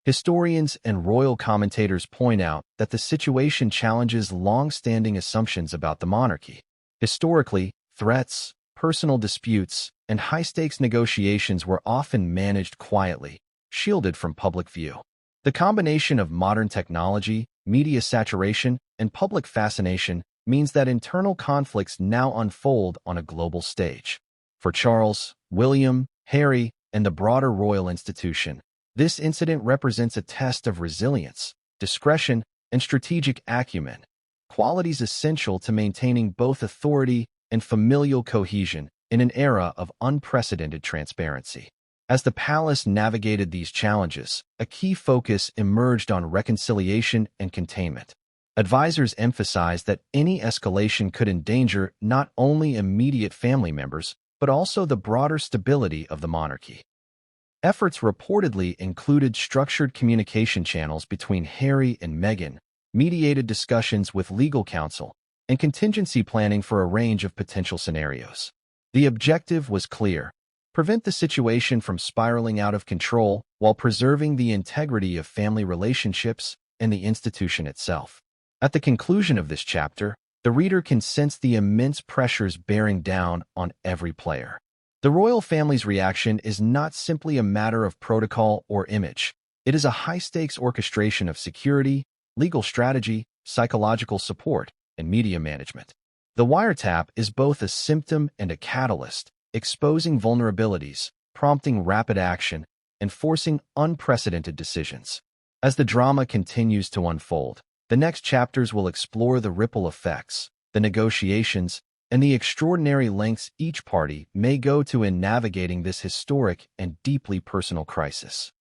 Speaker 1: Historians and royal commentators point out that the situation challenges long-standing assumptions about the monarchy. Historically, threats, personal disputes, and high-stakes negotiations were often managed quietly, shielded from public view. The combination of modern technology, media saturation, and public fascination means that internal conflicts now unfold on a global stage. For Charles, William, Harry, and the broader royal institution, this incident represents a test of resilience, discretion, and strategic acumen, qualities essential to maintaining both authority and familial cohesion in an era of unprecedented transparency. As the palace navigated these challenges, a key focus emerged on reconciliation and containment. Advisors emphasized that any escalation could endanger not only immediate family members, but also the broader stability of the monarchy. Efforts reportedly included structured communication channels between Harry and Meghan, mediated discussions with legal counsel, and contingency planning for a range of potential scenarios. The objective was clear: prevent the situation from spiraling out of control while preserving the integrity of family relationships and the institution itself. At the conclusion of this chapter, the reader can sense the immense pressures bearing down on every player. The royal family's reaction is not simply a matter of protocol or image. It is a high-stakes orchestration of security, legal strategy, psychological support, and media management. The wiretap is both a symptom and a catalyst, exposing vulnerabilities, prompting rapid action, and forcing unprecedented decisions. As the drama continues to unfold, the next chapters will explore the ripple effects, the negotiations, and the extraordinary lengths each party may go to in navigating this historic and deeply personal crisis.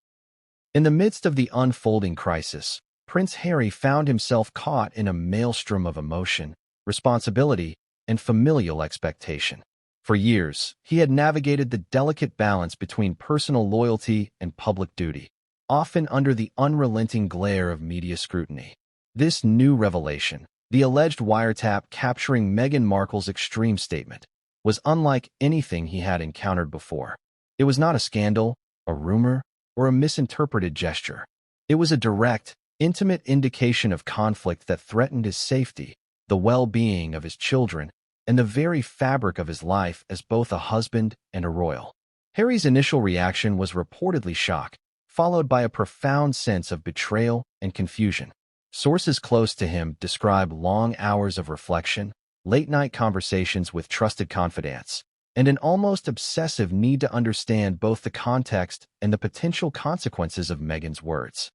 Speaker 1: In the midst of the unfolding crisis, Prince Harry found himself caught in a maelstrom of emotion, responsibility, and familial expectation. For years, he had navigated the delicate balance between personal loyalty and public duty, often under the unrelenting glare of media scrutiny. This new revelation, the alleged wiretap capturing Meghan Markle's extreme statement, was unlike anything he had encountered before. It was not a scandal, a rumor, or a misinterpreted gesture. It was a direct, intimate indication of conflict that threatened his safety, the well-being of his children, and the very fabric of his life as both a husband and a royal. Harry's initial reaction was reportedly shock, followed by a profound sense of betrayal and confusion. Sources close to him describe long hours of reflection, late-night conversations with trusted confidants, and an almost obsessive need to understand both the context and the potential consequences of Meghan's words.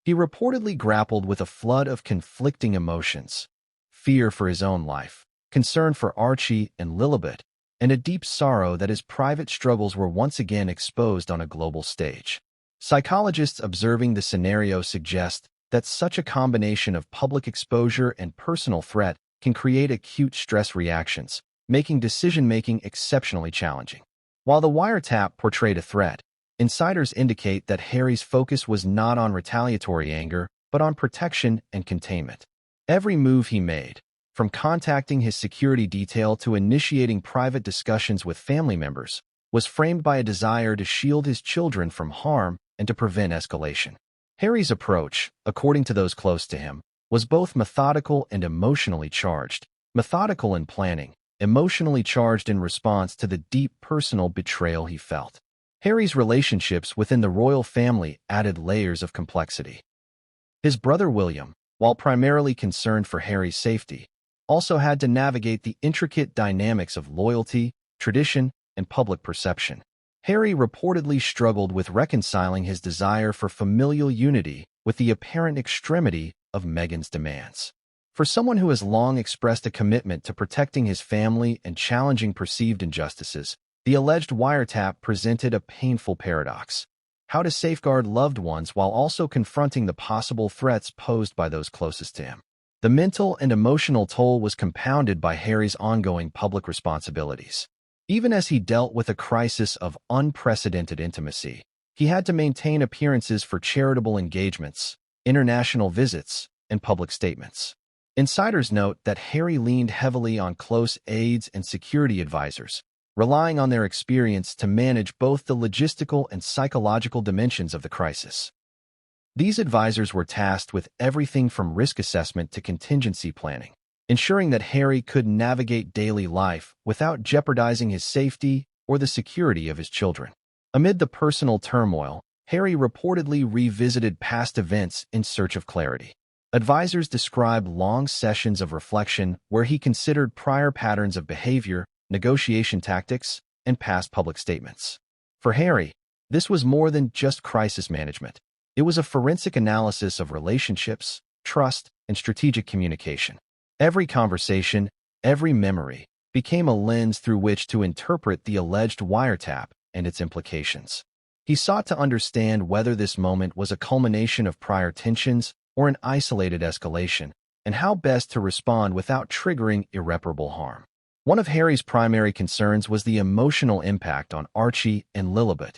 Speaker 1: He reportedly grappled with a flood of conflicting emotions: fear for his own life, concern for Archie and Lilibet, and a deep sorrow that his private struggles were once again exposed on a global stage. Psychologists observing the scenario suggest that such a combination of public exposure and personal threat can create acute stress reactions, making decision-making exceptionally challenging. While the wiretap portrayed a threat, insiders indicate that Harry's focus was not on retaliatory anger, but on protection and containment. Every move he made, from contacting his security detail to initiating private discussions with family members, was framed by a desire to shield his children from harm and to prevent escalation. Harry's approach, according to those close to him, was both methodical and emotionally charged. Methodical in planning, emotionally charged in response to the deep personal betrayal he felt. Harry's relationships within the royal family added layers of complexity. His brother William, while primarily concerned for Harry's safety, also had to navigate the intricate dynamics of loyalty, tradition, and public perception. Harry reportedly struggled with reconciling his desire for familial unity with the apparent extremity of Meghan's demands. For someone who has long expressed a commitment to protecting his family and challenging perceived injustices, the alleged wiretap presented a painful paradox: how to safeguard loved ones while also confronting the possible threats posed by those closest to him. The mental and emotional toll was compounded by Harry's ongoing public responsibilities. Even as he dealt with a crisis of unprecedented intimacy, he had to maintain appearances for charitable engagements, international visits, and public statements. Insiders note that Harry leaned heavily on close aides and security advisors, relying on their experience to manage both the logistical and psychological dimensions of the crisis. These advisors were tasked with everything from risk assessment to contingency planning, ensuring that Harry could navigate daily life without jeopardizing his safety or the security of his children. Amid the personal turmoil, Harry reportedly revisited past events in search of clarity. Advisors describe long sessions of reflection where he considered prior patterns of behavior, negotiation tactics, and past public statements. For Harry, this was more than just crisis management. It was a forensic analysis of relationships, trust, and strategic communication. Every conversation, every memory, became a lens through which to interpret the alleged wiretap and its implications. He sought to understand whether this moment was a culmination of prior tensions or an isolated escalation, and how best to respond without triggering irreparable harm. One of Harry's primary concerns was the emotional impact on Archie and Lilibet.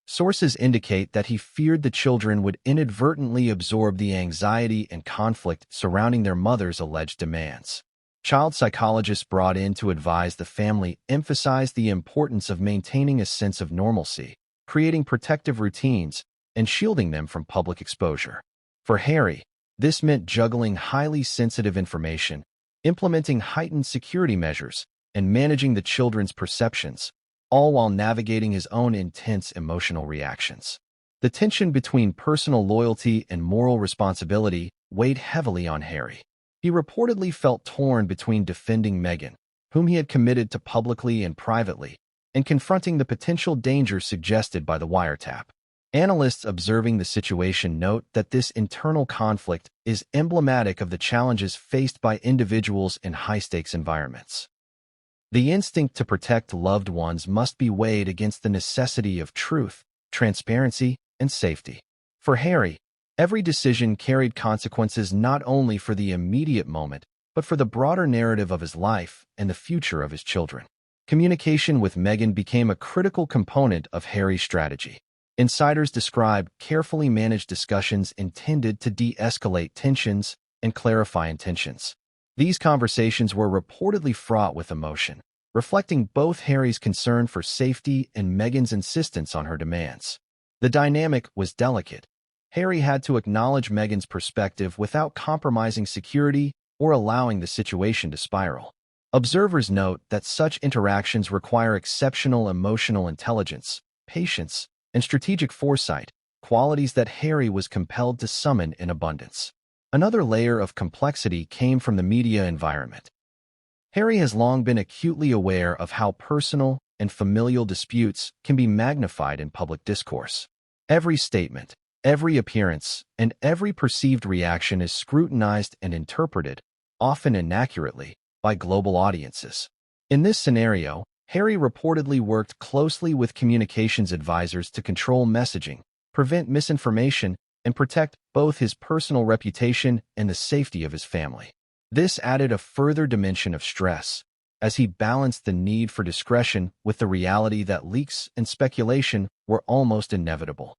Speaker 1: Sources indicate that he feared the children would inadvertently absorb the anxiety and conflict surrounding their mother's alleged demands. Child psychologists brought in to advise the family emphasized the importance of maintaining a sense of normalcy, creating protective routines, and shielding them from public exposure. For Harry, this meant juggling highly sensitive information, implementing heightened security measures, and managing the children's perceptions, all while navigating his own intense emotional reactions. The tension between personal loyalty and moral responsibility weighed heavily on Harry. He reportedly felt torn between defending Meghan, whom he had committed to publicly and privately, and confronting the potential dangers suggested by the wiretap. Analysts observing the situation note that this internal conflict is emblematic of the challenges faced by individuals in high-stakes environments. The instinct to protect loved ones must be weighed against the necessity of truth, transparency, and safety. For Harry, every decision carried consequences not only for the immediate moment, but for the broader narrative of his life and the future of his children. Communication with Meghan became a critical component of Harry's strategy. Insiders describe carefully managed discussions intended to de-escalate tensions and clarify intentions. These conversations were reportedly fraught with emotion, reflecting both Harry's concern for safety and Meghan's insistence on her demands. The dynamic was delicate. Harry had to acknowledge Meghan's perspective without compromising security or allowing the situation to spiral. Observers note that such interactions require exceptional emotional intelligence, patience, and strategic foresight, qualities that Harry was compelled to summon in abundance. Another layer of complexity came from the media environment. Harry has long been acutely aware of how personal and familial disputes can be magnified in public discourse. Every statement, every appearance, and every perceived reaction is scrutinized and interpreted, often inaccurately, by global audiences. In this scenario, Harry reportedly worked closely with communications advisors to control messaging, prevent misinformation, and protect both his personal reputation and the safety of his family. This added a further dimension of stress, as he balanced the need for discretion with the reality that leaks and speculation were almost inevitable.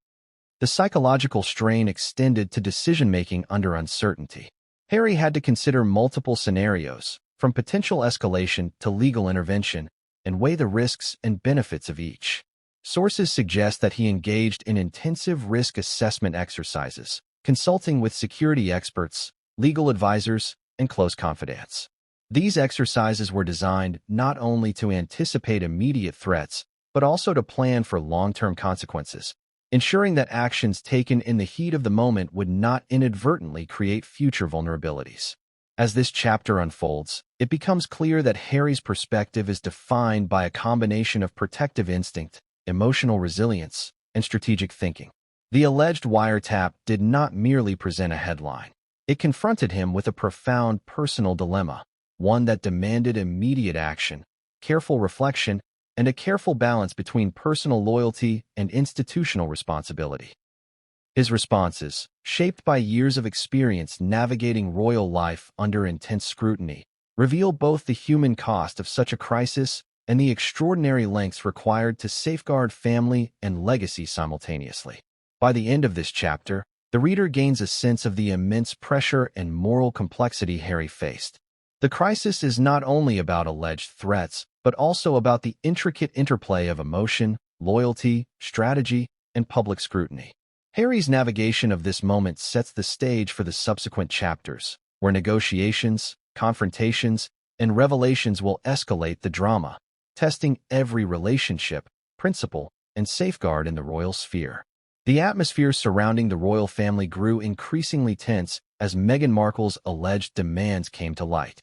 Speaker 1: The psychological strain extended to decision-making under uncertainty. Harry had to consider multiple scenarios, from potential escalation to legal intervention, and weigh the risks and benefits of each. Sources suggest that he engaged in intensive risk assessment exercises, consulting with security experts, legal advisors, and close confidants. These exercises were designed not only to anticipate immediate threats, but also to plan for long-term consequences, ensuring that actions taken in the heat of the moment would not inadvertently create future vulnerabilities. As this chapter unfolds, it becomes clear that Harry's perspective is defined by a combination of protective instinct, emotional resilience, and strategic thinking. The alleged wiretap did not merely present a headline. It confronted him with a profound personal dilemma, one that demanded immediate action, careful reflection, and a careful balance between personal loyalty and institutional responsibility. His responses, shaped by years of experience navigating royal life under intense scrutiny, reveal both the human cost of such a crisis and the extraordinary lengths required to safeguard family and legacy simultaneously. By the end of this chapter, the reader gains a sense of the immense pressure and moral complexity Harry faced. The crisis is not only about alleged threats, but also about the intricate interplay of emotion, loyalty, strategy, and public scrutiny. Harry's navigation of this moment sets the stage for the subsequent chapters, where negotiations, confrontations, and revelations will escalate the drama, testing every relationship, principle, and safeguard in the royal sphere. The atmosphere surrounding the royal family grew increasingly tense as Meghan Markle's alleged demands came to light.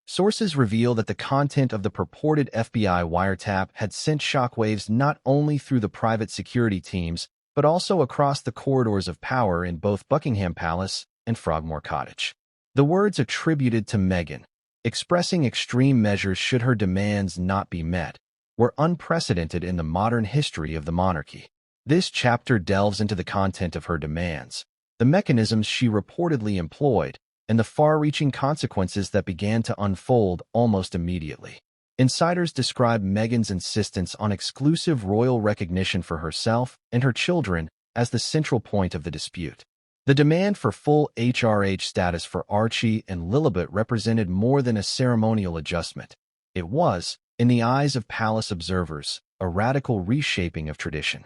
Speaker 1: Sources reveal that the content of the purported FBI wiretap had sent shockwaves not only through the private security teams, but also across the corridors of power in both Buckingham Palace and Frogmore Cottage. The words attributed to Meghan, expressing extreme measures should her demands not be met, were unprecedented in the modern history of the monarchy. This chapter delves into the content of her demands, the mechanisms she reportedly employed, and the far-reaching consequences that began to unfold almost immediately. Insiders describe Meghan's insistence on exclusive royal recognition for herself and her children as the central point of the dispute. The demand for full HRH status for Archie and Lilibet represented more than a ceremonial adjustment. It was, in the eyes of palace observers, a radical reshaping of tradition.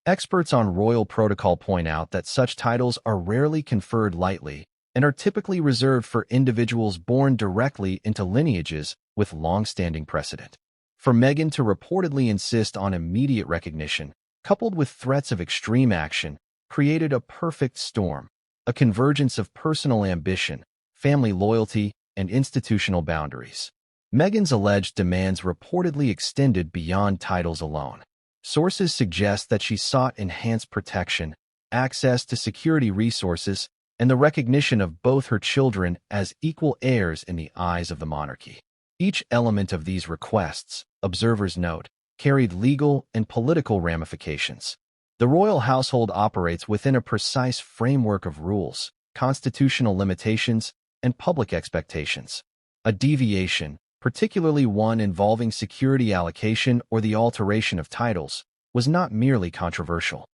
Speaker 1: Experts on royal protocol point out that such titles are rarely conferred lightly and are typically reserved for individuals born directly into lineages with long-standing precedent. For Meghan to reportedly insist on immediate recognition, coupled with threats of extreme action, created a perfect storm, a convergence of personal ambition, family loyalty, and institutional boundaries. Meghan's alleged demands reportedly extended beyond titles alone. Sources suggest that she sought enhanced protection, access to security resources, and the recognition of both her children as equal heirs in the eyes of the monarchy. Each element of these requests, observers note, carried legal and political ramifications. The royal household operates within a precise framework of rules, constitutional limitations, and public expectations. A deviation, particularly one involving security allocation or the alteration of titles, was not merely controversial.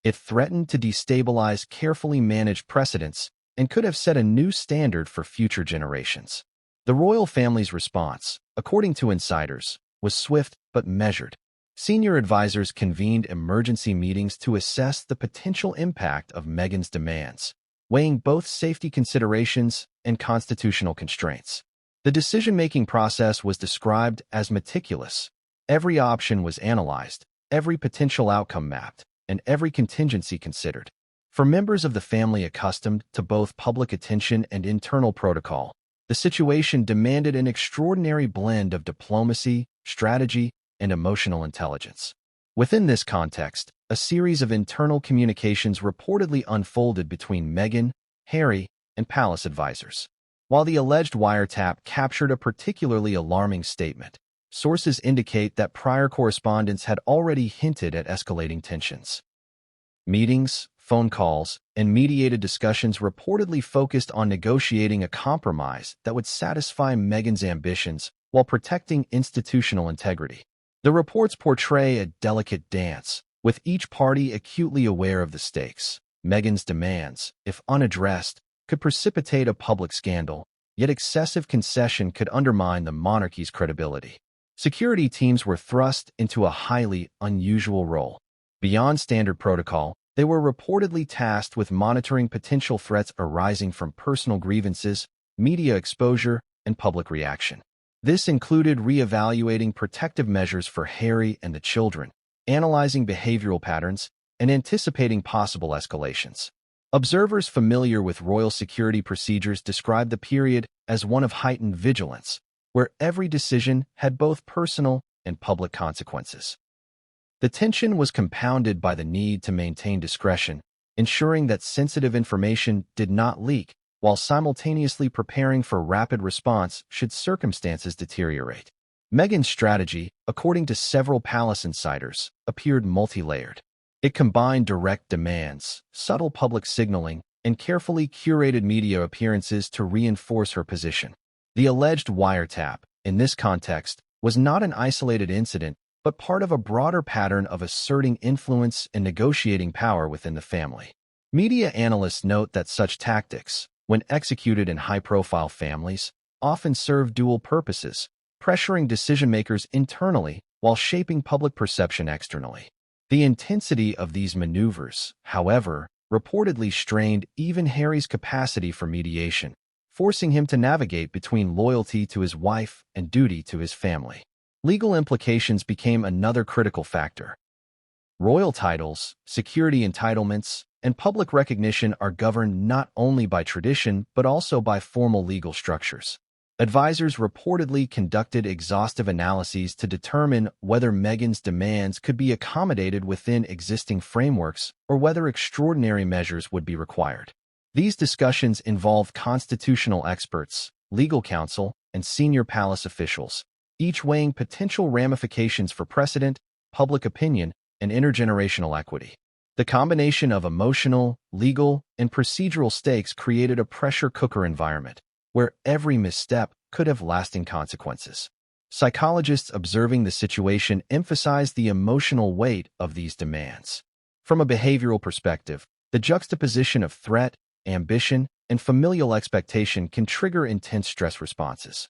Speaker 1: It threatened to destabilize carefully managed precedents and could have set a new standard for future generations. The royal family's response, according to insiders, was swift but measured. Senior advisors convened emergency meetings to assess the potential impact of Meghan's demands, weighing both safety considerations and constitutional constraints. The decision-making process was described as meticulous. Every option was analyzed, every potential outcome mapped, and every contingency considered. For members of the family accustomed to both public attention and internal protocol, the situation demanded an extraordinary blend of diplomacy, strategy, and emotional intelligence. Within this context, a series of internal communications reportedly unfolded between Meghan, Harry, and palace advisors. While the alleged wiretap captured a particularly alarming statement, sources indicate that prior correspondence had already hinted at escalating tensions. Meetings, phone calls, and mediated discussions reportedly focused on negotiating a compromise that would satisfy Meghan's ambitions while protecting institutional integrity. The reports portray a delicate dance, with each party acutely aware of the stakes. Meghan's demands, if unaddressed, could precipitate a public scandal, yet excessive concession could undermine the monarchy's credibility. Security teams were thrust into a highly unusual role. Beyond standard protocol, they were reportedly tasked with monitoring potential threats arising from personal grievances, media exposure, and public reaction. This included re-evaluating protective measures for Harry and the children, analyzing behavioral patterns, and anticipating possible escalations. Observers familiar with royal security procedures described the period as one of heightened vigilance, where every decision had both personal and public consequences. The tension was compounded by the need to maintain discretion, ensuring that sensitive information did not leak, while simultaneously preparing for rapid response should circumstances deteriorate. Meghan's strategy, according to several palace insiders, appeared multi-layered. It combined direct demands, subtle public signaling, and carefully curated media appearances to reinforce her position. The alleged wiretap, in this context, was not an isolated incident, but part of a broader pattern of asserting influence and negotiating power within the family. Media analysts note that such tactics, when executed in high-profile families, often serve dual purposes, pressuring decision-makers internally while shaping public perception externally. The intensity of these maneuvers, however, reportedly strained even Harry's capacity for mediation, forcing him to navigate between loyalty to his wife and duty to his family. Legal implications became another critical factor. Royal titles, security entitlements, and public recognition are governed not only by tradition but also by formal legal structures. Advisors reportedly conducted exhaustive analyses to determine whether Meghan's demands could be accommodated within existing frameworks or whether extraordinary measures would be required. These discussions involved constitutional experts, legal counsel, and senior palace officials, each weighing potential ramifications for precedent, public opinion, and intergenerational equity. The combination of emotional, legal, and procedural stakes created a pressure cooker environment, where every misstep could have lasting consequences. Psychologists observing the situation emphasized the emotional weight of these demands. From a behavioral perspective, the juxtaposition of threat, ambition, and familial expectation can trigger intense stress responses.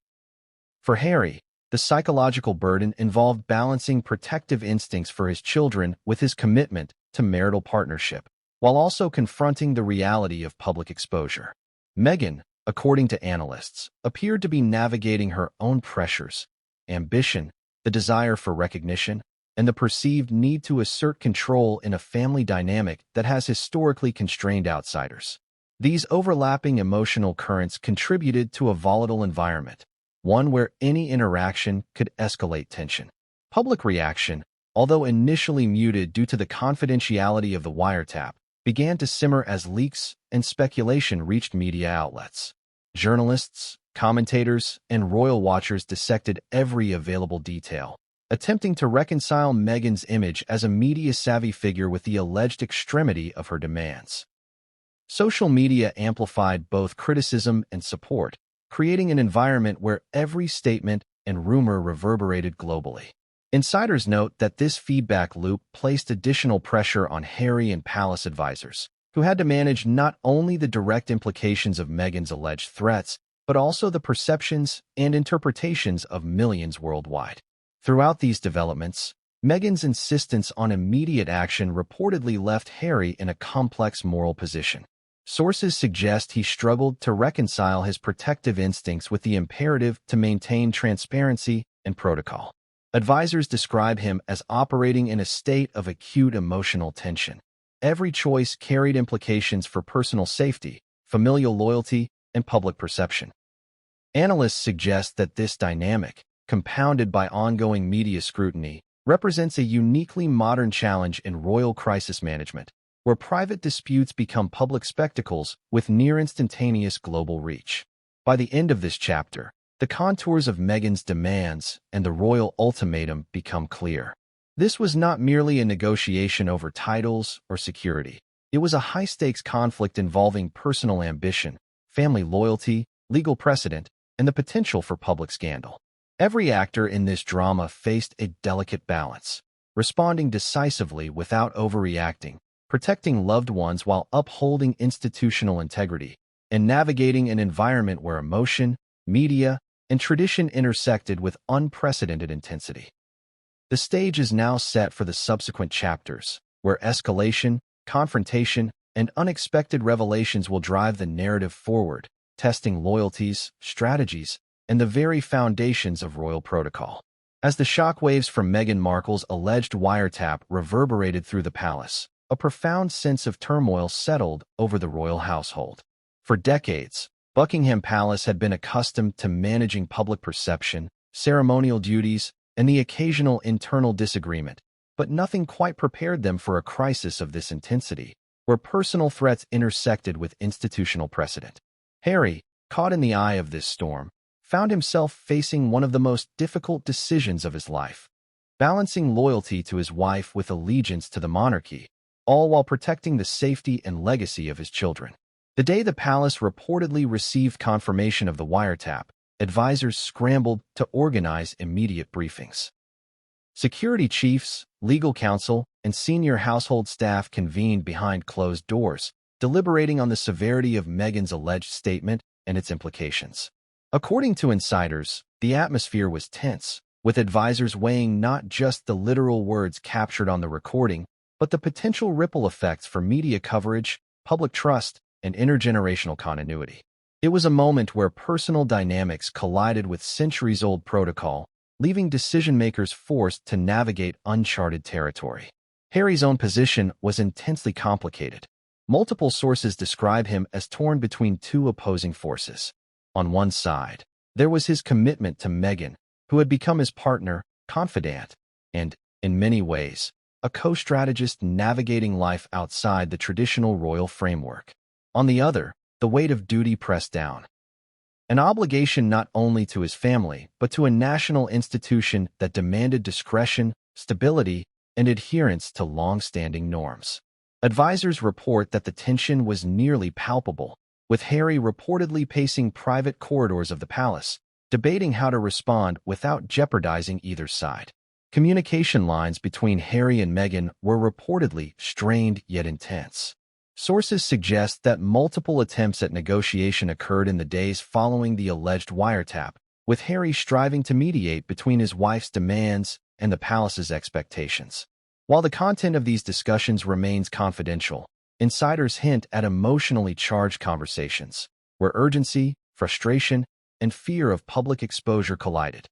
Speaker 1: For Harry, the psychological burden involved balancing protective instincts for his children with his commitment to marital partnership, while also confronting the reality of public exposure. Meghan, according to analysts, appeared to be navigating her own pressures, ambition, the desire for recognition, and the perceived need to assert control in a family dynamic that has historically constrained outsiders. These overlapping emotional currents contributed to a volatile environment, one where any interaction could escalate tension. Public reaction, although initially muted due to the confidentiality of the wiretap, began to simmer as leaks and speculation reached media outlets. Journalists, commentators, and royal watchers dissected every available detail, attempting to reconcile Meghan's image as a media-savvy figure with the alleged extremity of her demands. Social media amplified both criticism and support, creating an environment where every statement and rumor reverberated globally. Insiders note that this feedback loop placed additional pressure on Harry and palace advisors, who had to manage not only the direct implications of Meghan's alleged threats, but also the perceptions and interpretations of millions worldwide. Throughout these developments, Meghan's insistence on immediate action reportedly left Harry in a complex moral position. Sources suggest he struggled to reconcile his protective instincts with the imperative to maintain transparency and protocol. Advisors describe him as operating in a state of acute emotional tension. Every choice carried implications for personal safety, familial loyalty, and public perception. Analysts suggest that this dynamic, compounded by ongoing media scrutiny, represents a uniquely modern challenge in royal crisis management, where private disputes become public spectacles with near-instantaneous global reach. By the end of this chapter, the contours of Meghan's demands and the royal ultimatum become clear. This was not merely a negotiation over titles or security. It was a high-stakes conflict involving personal ambition, family loyalty, legal precedent, and the potential for public scandal. Every actor in this drama faced a delicate balance, responding decisively without overreacting, protecting loved ones while upholding institutional integrity, and navigating an environment where emotion, media, and tradition intersected with unprecedented intensity. The stage is now set for the subsequent chapters, where escalation, confrontation, and unexpected revelations will drive the narrative forward, testing loyalties, strategies, and the very foundations of royal protocol. As the shockwaves from Meghan Markle's alleged wiretap reverberated through the palace, a profound sense of turmoil settled over the royal household. For decades, Buckingham Palace had been accustomed to managing public perception, ceremonial duties, and the occasional internal disagreement, but nothing quite prepared them for a crisis of this intensity, where personal threats intersected with institutional precedent. Harry, caught in the eye of this storm, found himself facing one of the most difficult decisions of his life, balancing loyalty to his wife with allegiance to the monarchy, all while protecting the safety and legacy of his children. The day the palace reportedly received confirmation of the wiretap, advisors scrambled to organize immediate briefings. Security chiefs, legal counsel, and senior household staff convened behind closed doors, deliberating on the severity of Meghan's alleged statement and its implications. According to insiders, the atmosphere was tense, with advisors weighing not just the literal words captured on the recording, but the potential ripple effects for media coverage, public trust, and intergenerational continuity. It was a moment where personal dynamics collided with centuries-old protocol, leaving decision-makers forced to navigate uncharted territory. Harry's own position was intensely complicated. Multiple sources describe him as torn between two opposing forces. On one side, there was his commitment to Meghan, who had become his partner, confidant, and, in many ways, a co-strategist navigating life outside the traditional royal framework. On the other, the weight of duty pressed down. An obligation not only to his family, but to a national institution that demanded discretion, stability, and adherence to long-standing norms. Advisors report that the tension was nearly palpable, with Harry reportedly pacing private corridors of the palace, debating how to respond without jeopardizing either side. Communication lines between Harry and Meghan were reportedly strained yet intense. Sources suggest that multiple attempts at negotiation occurred in the days following the alleged wiretap, with Harry striving to mediate between his wife's demands and the palace's expectations. While the content of these discussions remains confidential, insiders hint at emotionally charged conversations, where urgency, frustration, and fear of public exposure collided.